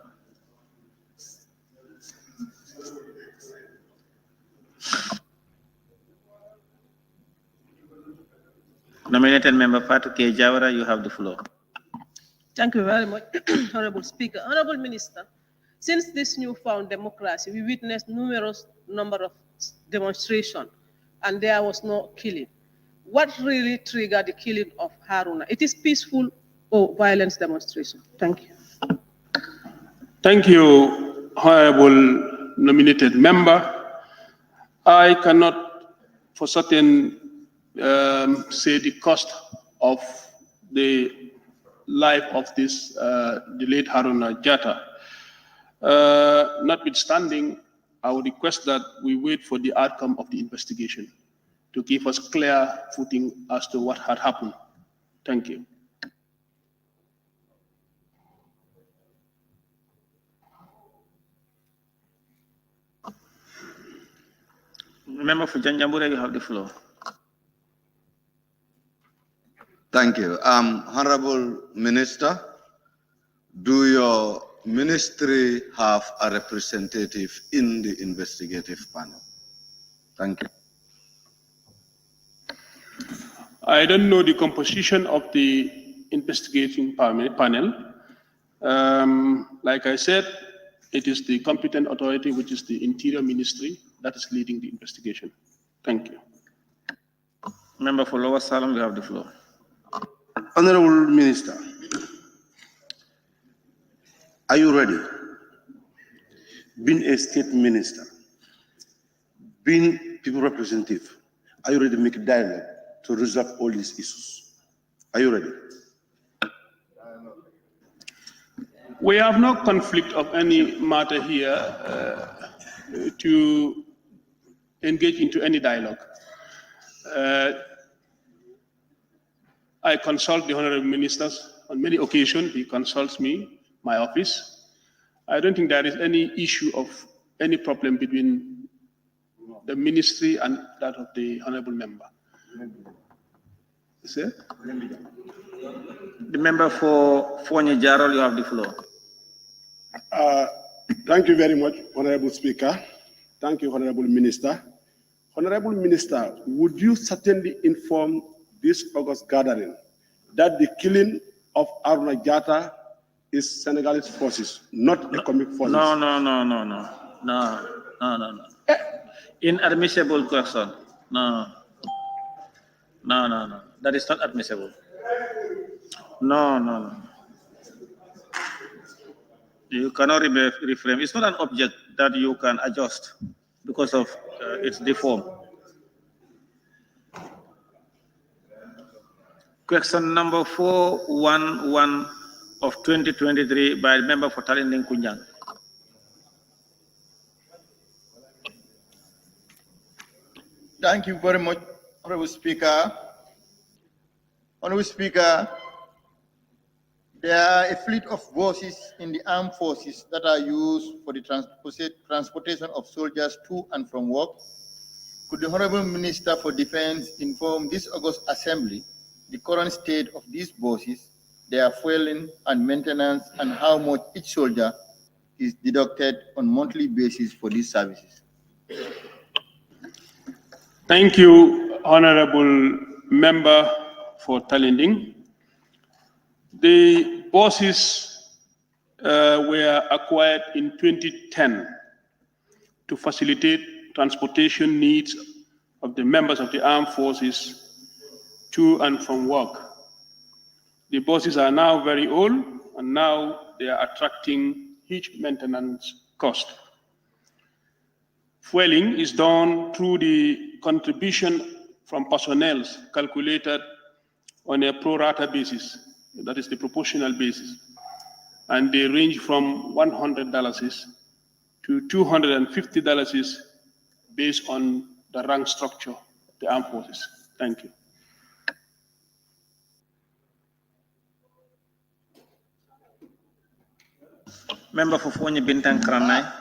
Nominated member Fatu K. Jawara, you have the floor. Thank you very much, Honorable Speaker. Honorable Minister, since this newfound democracy, we witnessed numerous number of demonstrations and there was no killing. What really triggered the killing of Haruna? It is peaceful or violence demonstration? Thank you. Thank you, Honorable nominated member. I cannot for certain say the cost of the life of this the late Haruna Jatta. Notwithstanding, I would request that we wait for the outcome of the investigation to give us clear footing as to what had happened. Thank you. Member for Janjambure, you have the floor. Thank you. Honorable Minister, do your ministry have a representative in the investigative panel? Thank you. I don't know the composition of the investigating panel. Like I said, it is the competent authority, which is the Interior Ministry, that is leading the investigation. Thank you. Member for Lower Salem, you have the floor. Honorable Minister, are you ready? Being a state minister, being people representative, are you ready to make a dialogue to resolve all these issues? Are you ready? We have no conflict of any matter here to engage into any dialogue. I consult the Honorable Ministers on many occasions. He consults me, my office. I don't think there is any issue of any problem between the ministry and that of the Honorable Member. Is it? The member for Fonyi Jarol, you have the floor. Thank you very much, Honorable Speaker. Thank you, Honorable Minister. Honorable Minister, would you certainly inform this August gathering that the killing of Haruna Jatta is Senegalese forces, not economic forces? No. Inadmissible question. No. That is not admissible. No. You cannot reframe. It's not an object that you can adjust because of its deform. Question number 411 of 2023 by the member for Talinding Kunjang. Thank you very much, Honorable Speaker. Honorable Speaker, there are a fleet of buses in the armed forces that are used for the transportation of soldiers to and from work. Could the Honorable Minister for Defense inform this August Assembly the current state of these buses, their fueling and maintenance, and how much each soldier is deducted on monthly basis for these services? Thank you, Honorable Member for Talinding. The buses were acquired in 2010 to facilitate transportation needs of the members of the armed forces to and from work. The buses are now very old, and now they are attracting huge maintenance cost. Fueling is done through the contribution from personnel calculated on a pro rata basis, that is the proportional basis. And they range from $100 to $250 based on the rank structure of the armed forces. Thank you. Member for Fonyi Bintang Kranai.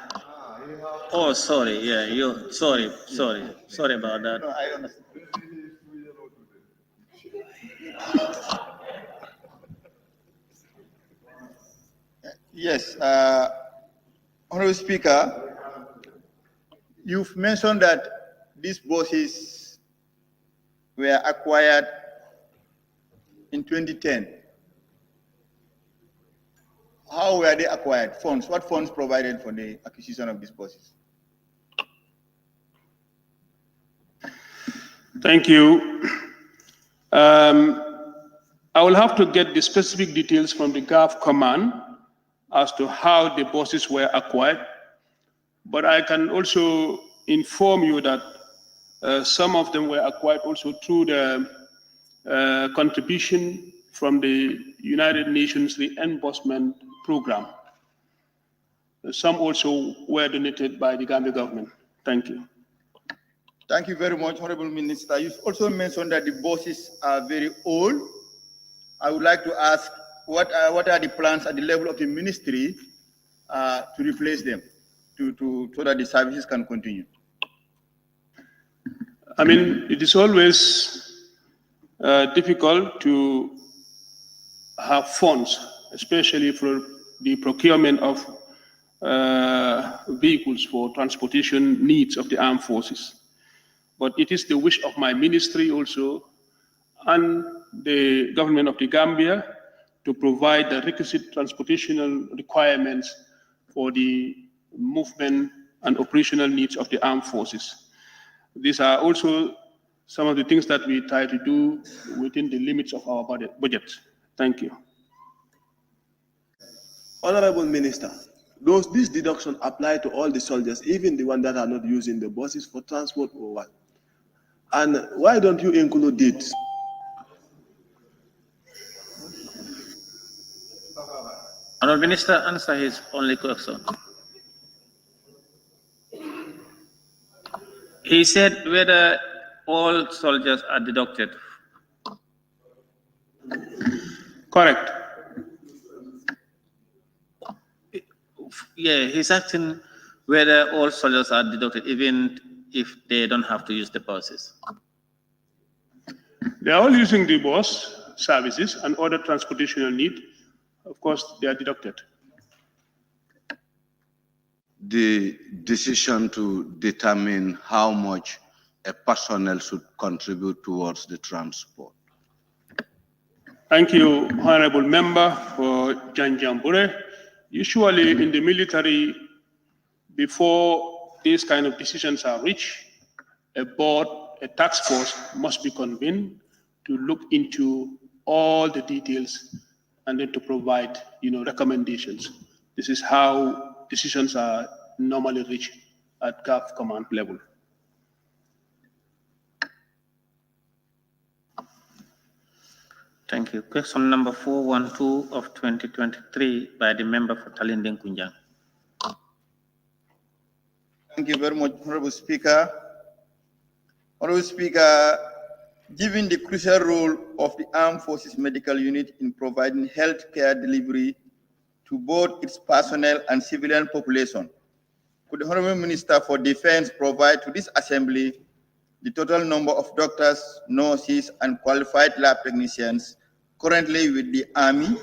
Oh, sorry. Yeah, sorry about that. No, I understand. Yes, Honorable Speaker, you've mentioned that these buses were acquired in 2010. How were they acquired? Funds? What funds provided for the acquisition of these buses? Thank you. I will have to get the specific details from the GAF command as to how the buses were acquired, but I can also inform you that some of them were acquired also through the contribution from the United Nations Reimbursement Program. Some also were donated by the Gambia government. Thank you. Thank you very much, Honorable Minister. You also mentioned that the buses are very old. I would like to ask, what are the plans at the level of the ministry to replace them, so that the services can continue? I mean, it is always difficult to have funds, especially for the procurement of vehicles for transportation needs of the armed forces. But it is the wish of my ministry also and the government of the Gambia to provide the requisite transportational requirements for the movement and operational needs of the armed forces. These are also some of the things that we try to do within the limits of our budget. Thank you. Honorable Minister, does this deduction apply to all the soldiers, even the ones that are not using the buses for transport or what? And why don't you include it? Honorable Minister, answer his only question. He said whether all soldiers are deducted. Correct. Yeah, he's asking whether all soldiers are deducted, even if they don't have to use the buses. They are all using the bus services and other transportational need. Of course, they are deducted. The decision to determine how much a personnel should contribute towards the transport. Thank you, Honorable Member, for Janjambure. Usually in the military, before these kind of decisions are reached, a board, a task force must be convened to look into all the details and then to provide, recommendations. This is how decisions are normally reached at GAF command level. Thank you. Question number 412 of 2023 by the member for Talinding Kunjang. Thank you very much, Honorable Speaker. Honorable Speaker, given the crucial role of the Armed Forces Medical Unit in providing health care delivery to both its personnel and civilian population, could the Honorable Minister for Defense provide to this Assembly the total number of doctors, nurses, and qualified lab technicians currently with the Army,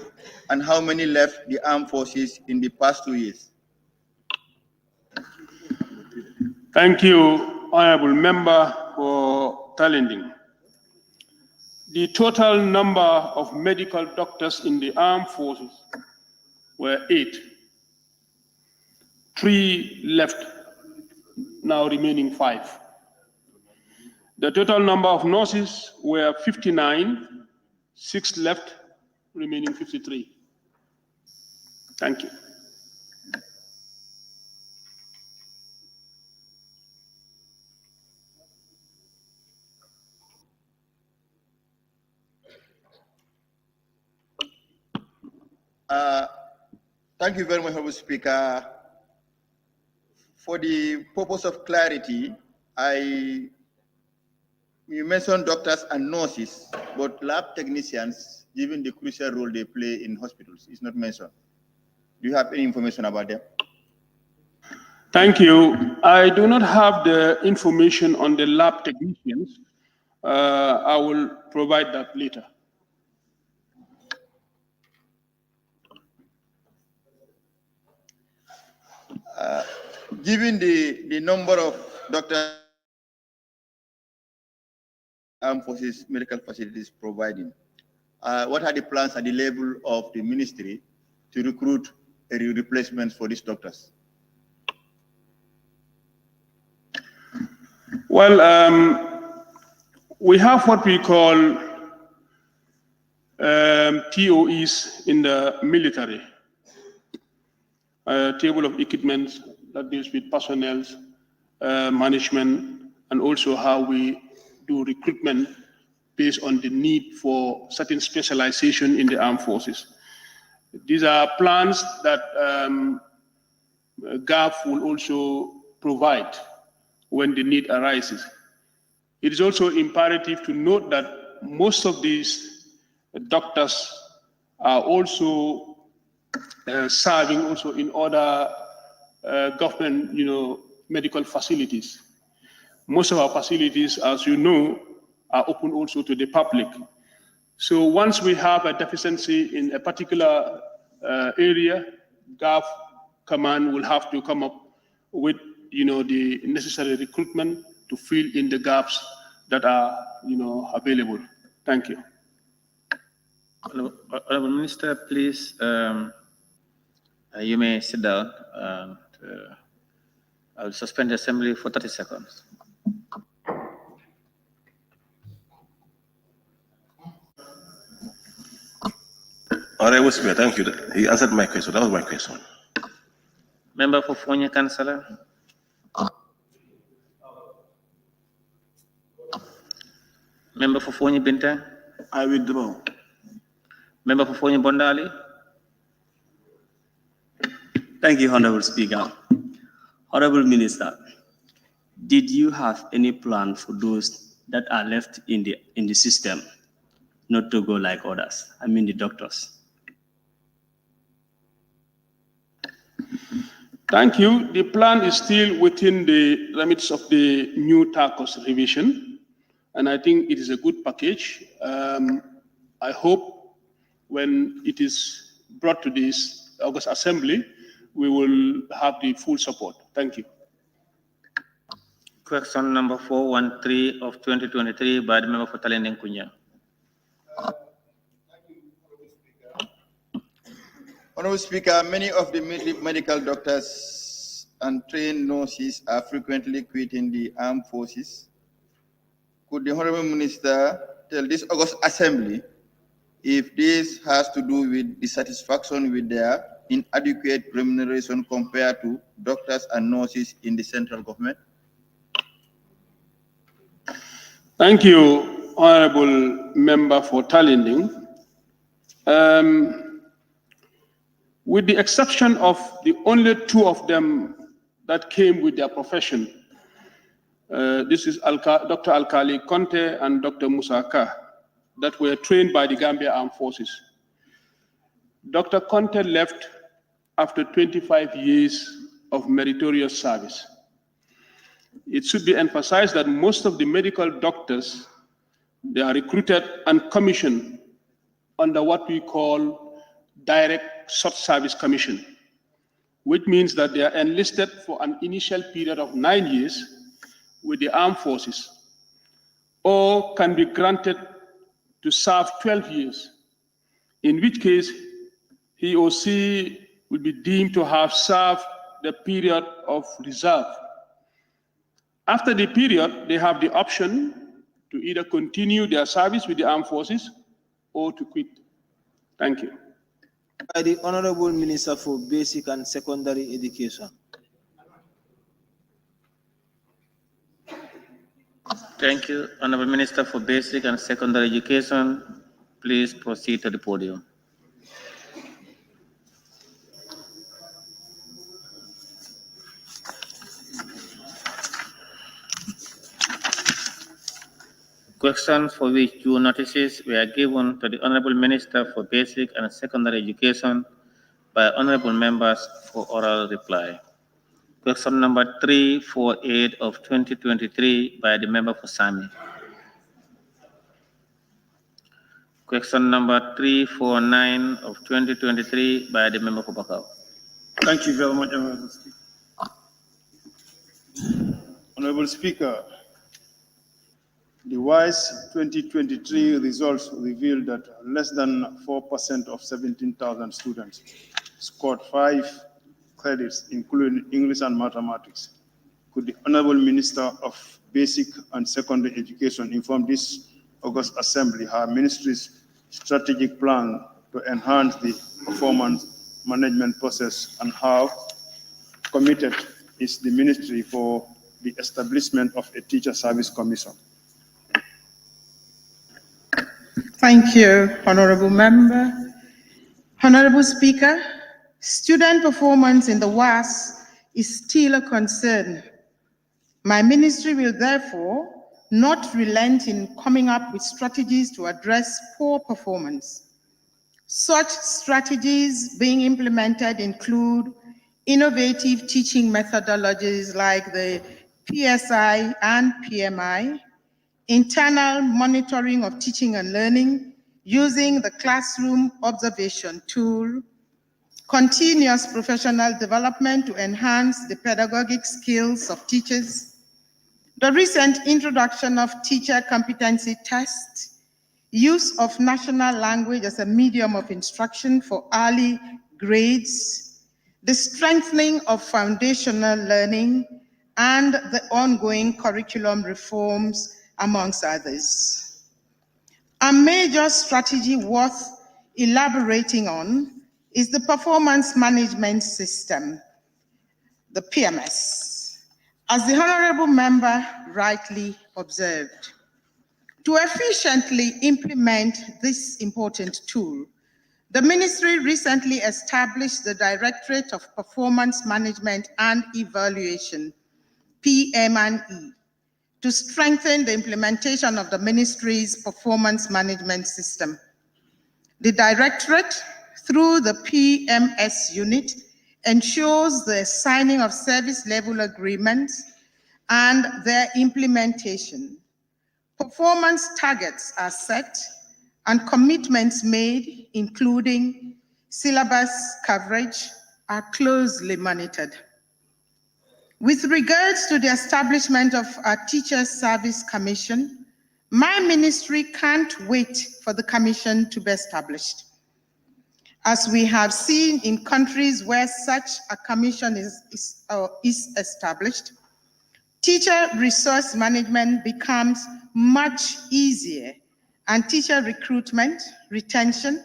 and how many left the Armed Forces in the past 2 years? Thank you, Honorable Member for Talinding. The total number of medical doctors in the armed forces were 8. 3 left, now remaining 5. The total number of nurses were 59, 6 left, remaining 53. Thank you. Thank you very much, Honorable Speaker. For the purpose of clarity, you mentioned doctors and nurses, but lab technicians, given the crucial role they play in hospitals, is not mentioned. Do you have any information about them? Thank you. I do not have the information on the lab technicians. I will provide that later. Given the number of doctors Armed Forces medical facilities providing, what are the plans at the level of the ministry to recruit replacements for these doctors? Well, we have what we call TOEs in the military, a table of equipment that deals with personnel, management, and also how we do recruitment based on the need for certain specialization in the armed forces. These are plans that GAF will also provide when the need arises. It is also imperative to note that most of these doctors are also serving also in other government, medical facilities. Most of our facilities, as you know, are open also to the public. So once we have a deficiency in a particular area, GAF command will have to come up with, the necessary recruitment to fill in the gaps that are, available. Thank you. Honorable Minister, please, you may sit down. And, I will suspend the assembly for 30 seconds. Honorable Speaker, thank you. He answered my question. That was my question. Member for Fonya Councillor. Member for Fonya Bintang. I withdraw. Member for Fonya Bondali. Thank you, Honorable Speaker. Honorable Minister, did you have any plan for those that are left in the system not to go like others? I mean the doctors. Thank you. The plan is still within the limits of the new TACOS revision, and I think it is a good package. I hope when it is brought to this August Assembly, we will have the full support. Thank you. Question number 413 of 2023 by the member for Talending Kunya. Honorable Speaker, many of the medical doctors and trained nurses are frequently quitting the armed forces. Could the Honorable Minister tell this August Assembly if this has to do with dissatisfaction with their inadequate remuneration compared to doctors and nurses in the central government? Thank you, Honorable Member for Talending. With the exception of the only two of them that came with their profession, this is Dr. Alkali Conte and Dr. Musaka, that were trained by the Gambia Armed Forces. Dr. Conte left after 25 years of meritorious service. It should be emphasized that most of the medical doctors, they are recruited and commissioned under what we call direct short service commission, which means that they are enlisted for an initial period of 9 years with the armed forces, or can be granted to serve 12 years, in which case he or she will be deemed to have served the period of reserve. After the period, they have the option to either continue their service with the armed forces or to quit. Thank you. By the Honorable Minister for Basic and Secondary Education. Thank you, Honorable Minister for Basic and Secondary Education. Please proceed to the podium. Questions for which due notices were given to the Honorable Minister for Basic and Secondary Education by honorable members for oral reply. Question number 348 of 2023 by the member for Sami. Question number 349 of 2023 by the member for Bakau. Thank you very much, Honorable Speaker. Honorable Speaker, the WISE 2023 results revealed that less than 4% of 17,000 students scored 5 credits, including English and mathematics. Could the Honorable Minister of Basic and Secondary Education inform this August Assembly her ministry's strategic plan to enhance the performance management process and how committed is the ministry for the establishment of a teacher service commission? Thank you, Honorable Member. Honorable Speaker, student performance in the WAS is still a concern. My ministry will therefore not relent in coming up with strategies to address poor performance. Such strategies being implemented include innovative teaching methodologies like the PSI and PMI, internal monitoring of teaching and learning using the classroom observation tool, continuous professional development to enhance the pedagogic skills of teachers, the recent introduction of teacher competency tests, use of national language as a medium of instruction for early grades, the strengthening of foundational learning, and the ongoing curriculum reforms, amongst others. A major strategy worth elaborating on is the performance management system, the PMS. As the Honorable Member rightly observed, to efficiently implement this important tool, the ministry recently established the Directorate of Performance Management and Evaluation, PM&E, to strengthen the implementation of the ministry's performance management system. The Directorate, through the PMS unit, ensures the signing of service level agreements and their implementation. Performance targets are set and commitments made, including syllabus coverage, are closely monitored. With regards to the establishment of a Teachers Service Commission, my ministry can't wait for the commission to be established. As we have seen in countries where such a commission is established, teacher resource management becomes much easier, and teacher recruitment, retention,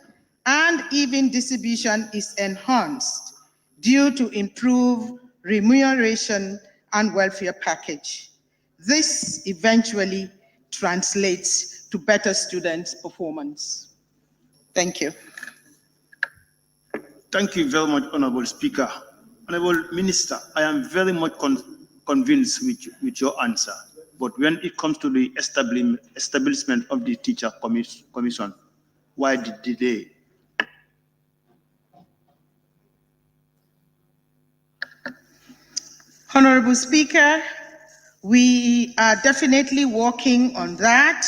and even distribution is enhanced due to improved remuneration and welfare package. This eventually translates to better students' performance. Thank you. Thank you very much, Honorable Speaker. Honorable Minister, I am very much convinced with your answer. But when it comes to the establishment of the teacher commission, why the delay? Honorable Speaker, we are definitely working on that.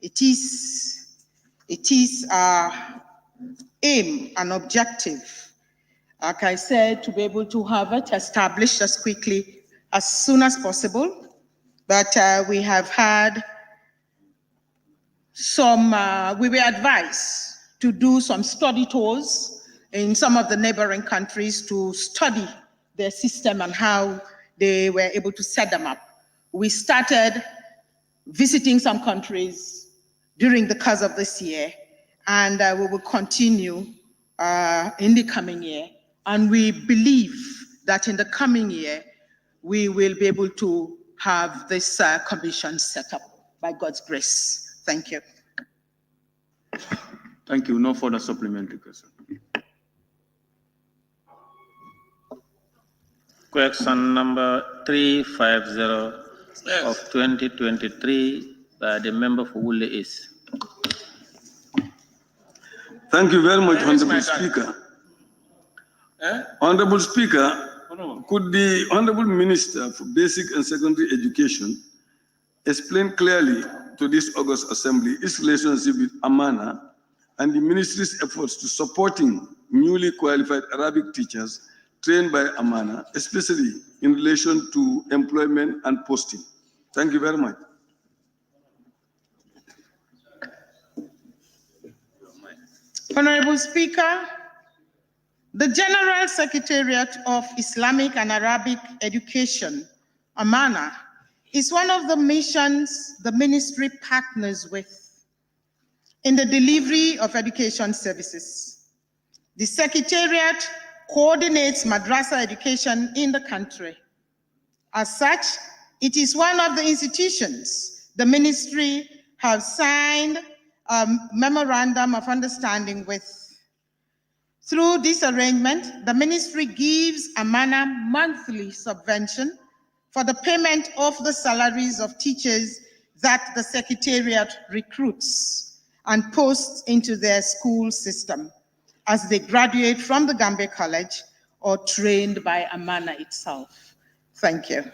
It is our aim and objective, like I said, to be able to have it established as quickly, as soon as possible. But we have had some, we were advised to do some study tours in some of the neighboring countries to study their system and how they were able to set them up. We started visiting some countries during the course of this year, and we will continue in the coming year. And we believe that in the coming year, we will be able to have this commission set up by God's grace. Thank you. Thank you. No further supplementary question. Question number 350 of 2023 by the member for Woodley East. Thank you very much, Honorable Speaker. Honorable Speaker, could the Honorable Minister for Basic and Secondary Education explain clearly to this August Assembly its relationship with Amana and the Ministry's efforts to supporting newly qualified Arabic teachers trained by Amana, especially in relation to employment and posting? Thank you very much. Honorable Speaker, the General Secretariat of Islamic and Arabic Education, Amana, is one of the missions the ministry partners with in the delivery of education services. The Secretariat coordinates madrasa education in the country. As such, it is one of the institutions the ministry have signed a memorandum of understanding with. Through this arrangement, the ministry gives Amana monthly subvention for the payment of the salaries of teachers that the Secretariat recruits and posts into their school system as they graduate from the Gambia College or trained by Amana itself. Thank you.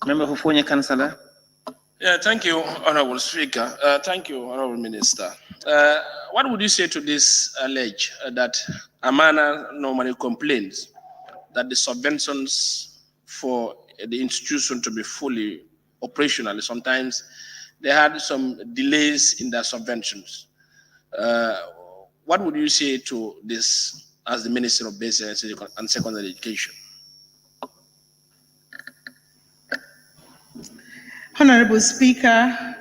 Member for Fonyi Councillor. Yeah, thank you, Honorable Speaker. Thank you, Honorable Minister. What would you say to this allege that Amana normally complains that the subventions for the institution to be fully operational, sometimes they had some delays in their subventions. What would you say to this as the Minister of Basic and Secondary Education? Honorable Speaker,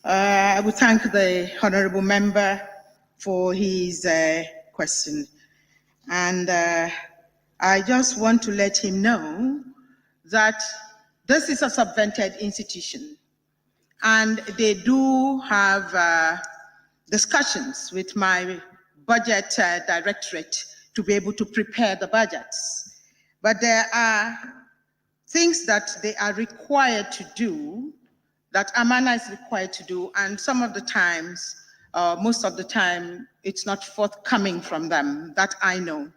I would thank the Honorable Member for his question. And I just want to let him know that this is a subvented institution. And they do have discussions with my budget directorate to be able to prepare the budgets. But there are things that they are required to do, that Amana is required to do, and some of the times, most of the time, it's not forthcoming from them, that I know.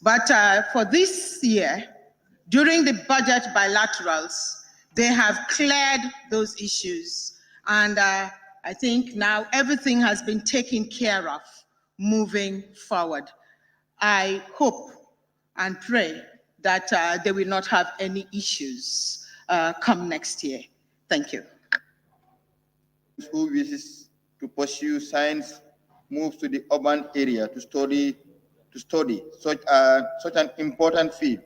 But for this year, during the budget bilaterals, they have cleared those issues. And I think now everything has been taken care of moving forward. I hope and pray that they will not have any issues come next year. Thank you. Who wishes to pursue science moves to the urban area to study such an important field.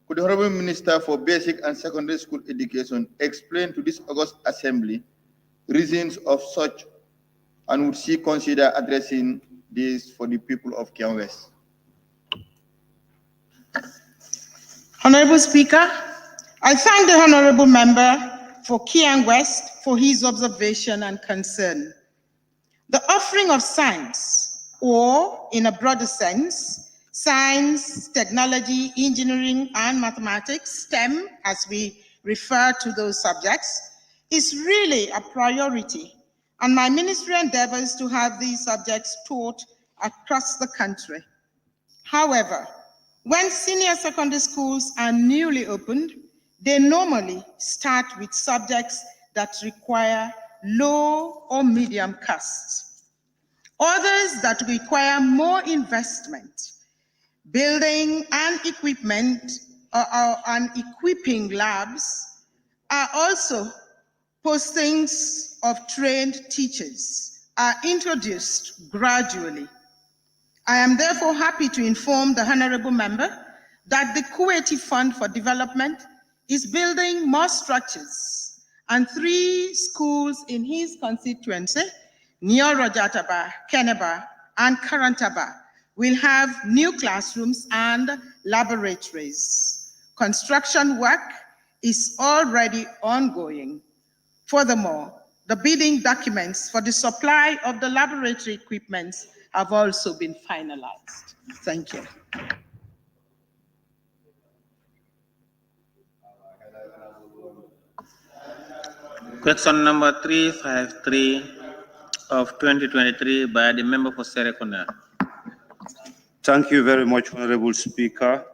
Could the Honorable Minister for Basic and Secondary School Education explain to this August Assembly reasons of such, and would she consider addressing this for the people of Kiang West? Honorable Speaker, I thank the Honorable Member for Kiang West for his observation and concern. The offering of science, or in a broader sense, science, technology, engineering, and mathematics, STEM, as we refer to those subjects, is really a priority. And my ministry endeavors to have these subjects taught across the country. However, when senior secondary schools are newly opened, they normally start with subjects that require low or medium costs. Others that require more investment, building and equipment and equipping labs are also postings of trained teachers are introduced gradually. I am therefore happy to inform the Honorable Member that the Kuwaiti Fund for Development is building more structures, and 3 schools in his constituency, Niorojataba, Keneba, and Karantaba, will have new classrooms and laboratories. Construction work is already ongoing. Furthermore, the bidding documents for the supply of the laboratory equipments have also been finalized. Thank you. Question number 353 of 2023 by the member for Serekunda. Thank you very much, Honorable Speaker.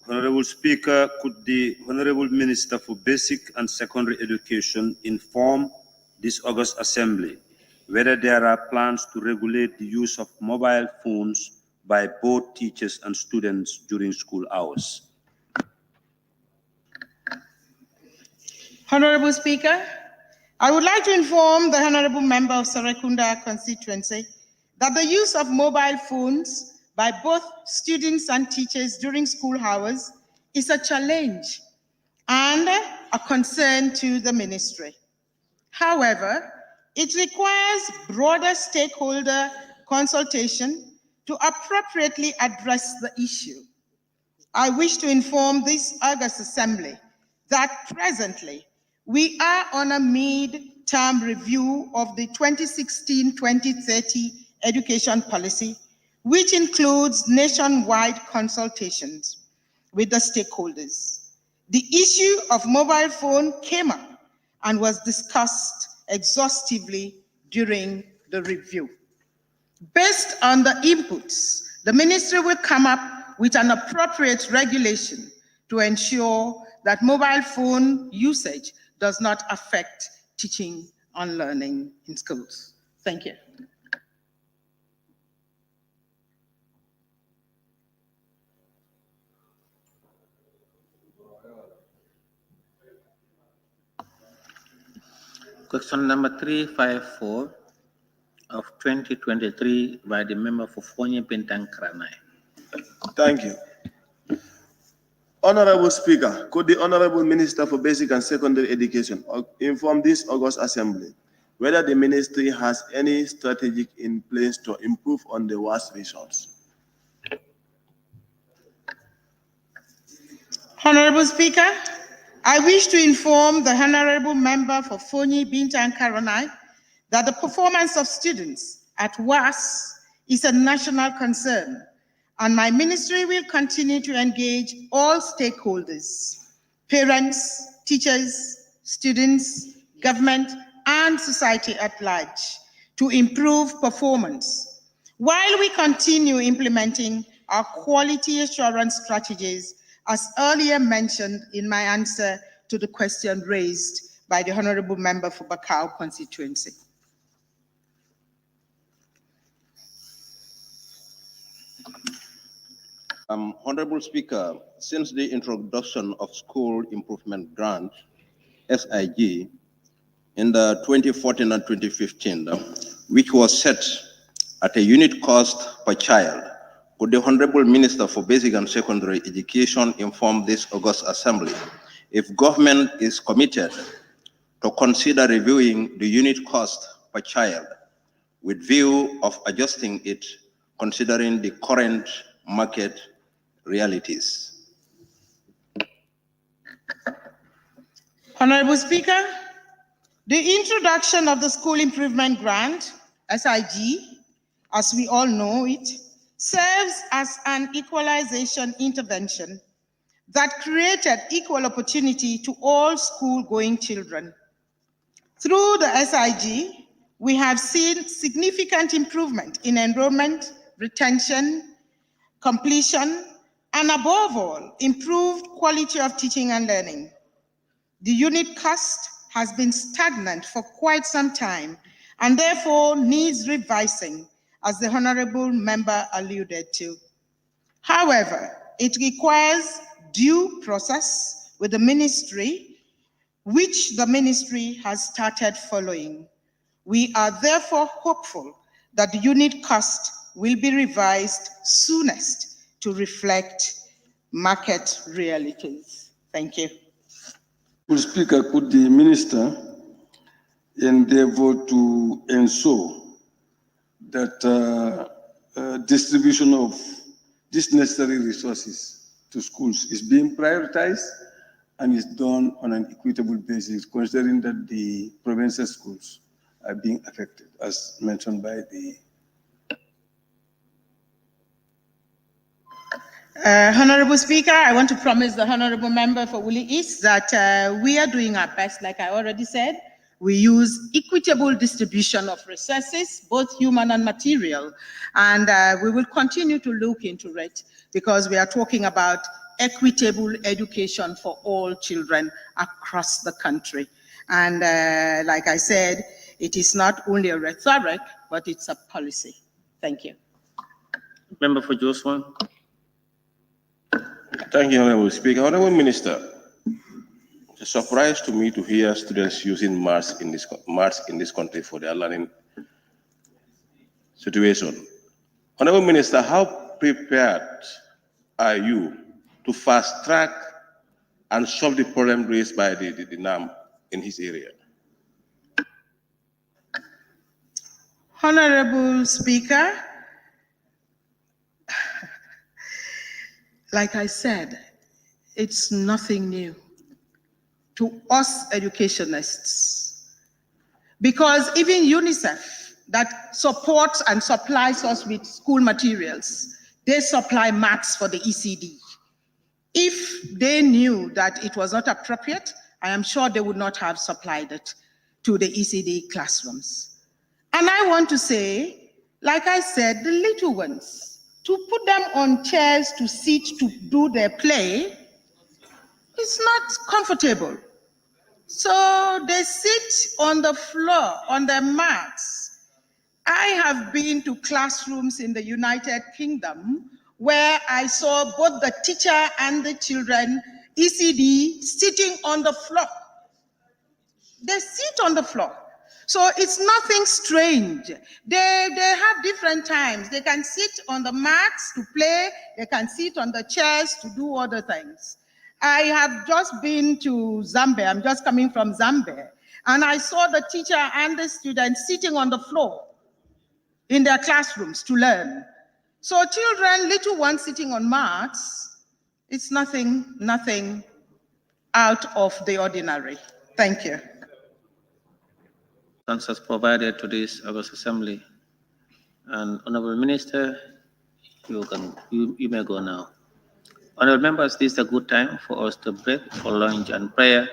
Honorable Speaker, could the Honorable Minister for Basic and Secondary Education inform this August Assembly whether there are plans to regulate the use of mobile phones by both teachers and students during school hours? Honorable Speaker, I would like to inform the Honorable Member of Serekunda constituency that the use of mobile phones by both students and teachers during school hours is a challenge and a concern to the ministry. However, it requires broader stakeholder consultation to appropriately address the issue. I wish to inform this August Assembly that presently we are on a mid-term review of the 2016-2030 education policy, which includes nationwide consultations with the stakeholders. The issue of mobile phone came up and was discussed exhaustively during the review. Based on the inputs, the ministry will come up with an appropriate regulation to ensure that mobile phone usage does not affect teaching and learning in schools. Thank you. Question number 354 of 2023 by the member for Fonyi Bintang Kranai. Thank you. Honorable Speaker, could the Honorable Minister for Basic and Secondary Education inform this August Assembly whether the ministry has any strategy in place to improve on the worst results? Honorable Speaker, I wish to inform the Honorable Member for Fonyi Bintang Kranai that the performance of students at WAS is a national concern, and my ministry will continue to engage all stakeholders, parents, teachers, students, government, and society at large to improve performance, while we continue implementing our quality assurance strategies as earlier mentioned in my answer to the question raised by the Honorable Member for Bakau constituency. Honorable Speaker, since the introduction of School Improvement Grant, SIG, in the 2014 and 2015, which was set at a unit cost per child, could the Honorable Minister for Basic and Secondary Education inform this August Assembly if government is committed to consider reviewing the unit cost per child with view of adjusting it considering the current market realities? Honorable Speaker, the introduction of the School Improvement Grant, SIG, as we all know it, serves as an equalization intervention that created equal opportunity to all school-going children. Through the SIG, we have seen significant improvement in enrollment, retention, completion, and above all, improved quality of teaching and learning. The unit cost has been stagnant for quite some time and therefore needs revising, as the Honorable Member alluded to. However, it requires due process with the ministry, which the ministry has started following. We are therefore hopeful that the unit cost will be revised soonest to reflect market realities. Thank you. Mr. Speaker, could the minister endeavor to ensure that distribution of these necessary resources to schools is being prioritized and is done on an equitable basis, considering that the provincial schools are being affected, as mentioned by the Honorable Speaker, I want to promise the Honorable Member for Woolly East that we are doing our best, like I already said. We use equitable distribution of resources, both human and material, and we will continue to look into it because we are talking about equitable education for all children across the country. And like I said, it is not only a rhetoric, but it's a policy. Thank you. Member for Joshua. Thank you, Honorable Speaker. Honorable Minister, it's a surprise to me to hear students using masks in this country for their learning situation. Honorable Minister, how prepared are you to fast track and solve the problem raised by the NAM in his area? Honorable Speaker, like I said, it's nothing new to us educationists, because even UNICEF, that supports and supplies us with school materials, they supply masks for the ECD. If they knew that it was not appropriate, I am sure they would not have supplied it to the ECD classrooms. And I want to say, like I said, the little ones, to put them on chairs to sit to do their play, it's not comfortable. So they sit on the floor, on their mats. I have been to classrooms in the United Kingdom where I saw both the teacher and the children, ECD, sitting on the floor. They sit on the floor. So it's nothing strange. They have different times. They can sit on the mats to play. They can sit on the chairs to do other things. I have just been to Zambia. I'm just coming from Zambia. And I saw the teacher and the students sitting on the floor in their classrooms to learn. So children, little ones sitting on mats, it's nothing out of the ordinary. Thank you. Answers provided to this August Assembly. And Honorable Minister, you may go now. Honorable members, this is a good time for us to break for lunch and prayer.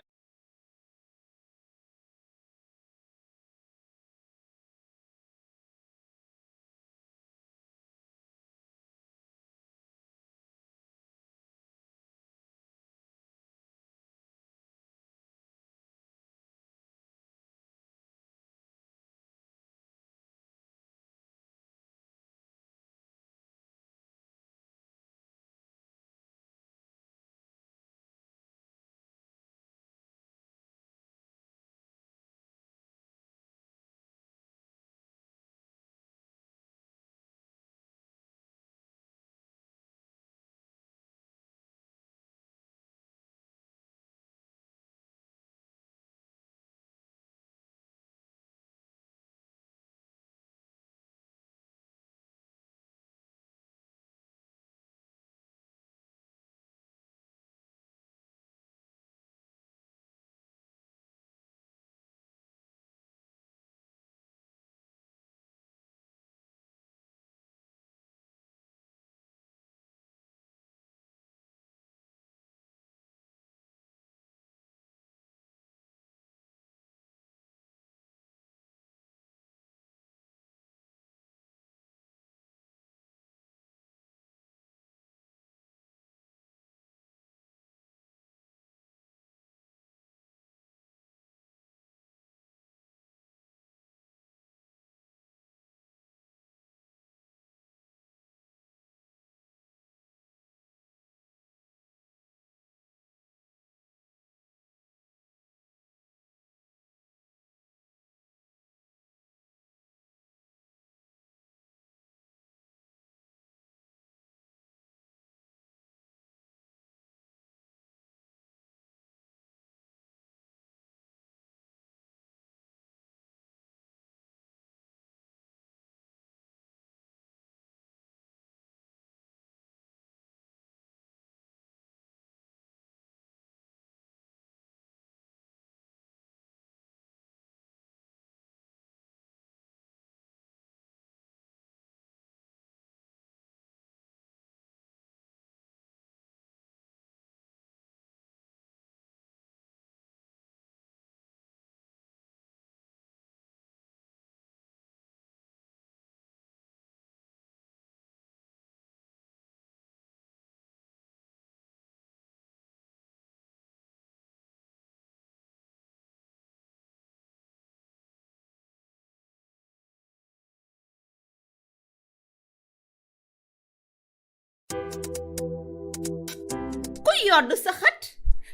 yodd sa xët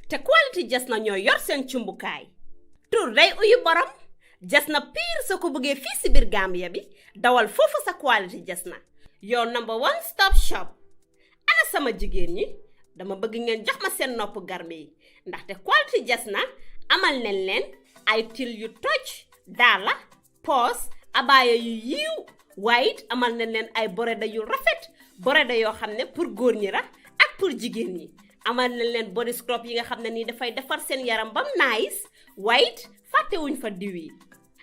te quality Jasna ñoo yor seen cumbukaay tur day uyu borom Jasna pire soo ko bëggee fii si biir Gambia bi dawal foofu sa quality Jasna your number one stop shop ana sama jigéen ñi dama bëgg ngeen jox ma seen nopp garmi yi ndaxte quality Jasna amal nañ leen ay til yu toj daala poos abaaya yu yiiw waaye it amal nañ leen ay boreda yu rafet boreda yoo xam ne pour góor ñi la ak pour jigéen ñi amal nañ leen body scrub yi nga xam ne nii dafay defar seen yaram bam nice waaye it fàttewuñ fa diw yi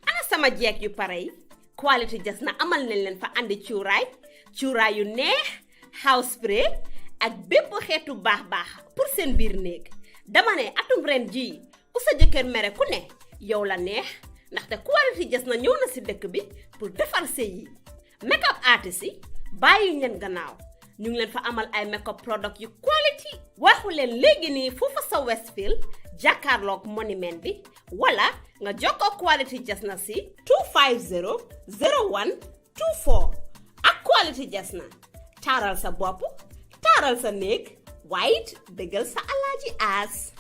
ana sama jeeg yu pare yi quality Jasna amal nañ leen fa andi cuuraay yu neex house spray ak bépp xeetu baax pour seen biir néeg dama ne atum ren jii ku sa jëkkër mere ku ne yow la neex ndaxte quality Jasna ñëw na si dëkk bi pour defar sëy yi make-up artist yi bàyyi leen gannaaw ñu ngi leen fa amal ay make-up product yu quality waxu leen léegi nii foofu sa Westfield jàkkaarloog monument bi wala nga jokkoo quality Jasna si 250 01 24 ak quality Jasna taaral sa bopp taaral sa néeg waaye it dëggal sa alaaji aas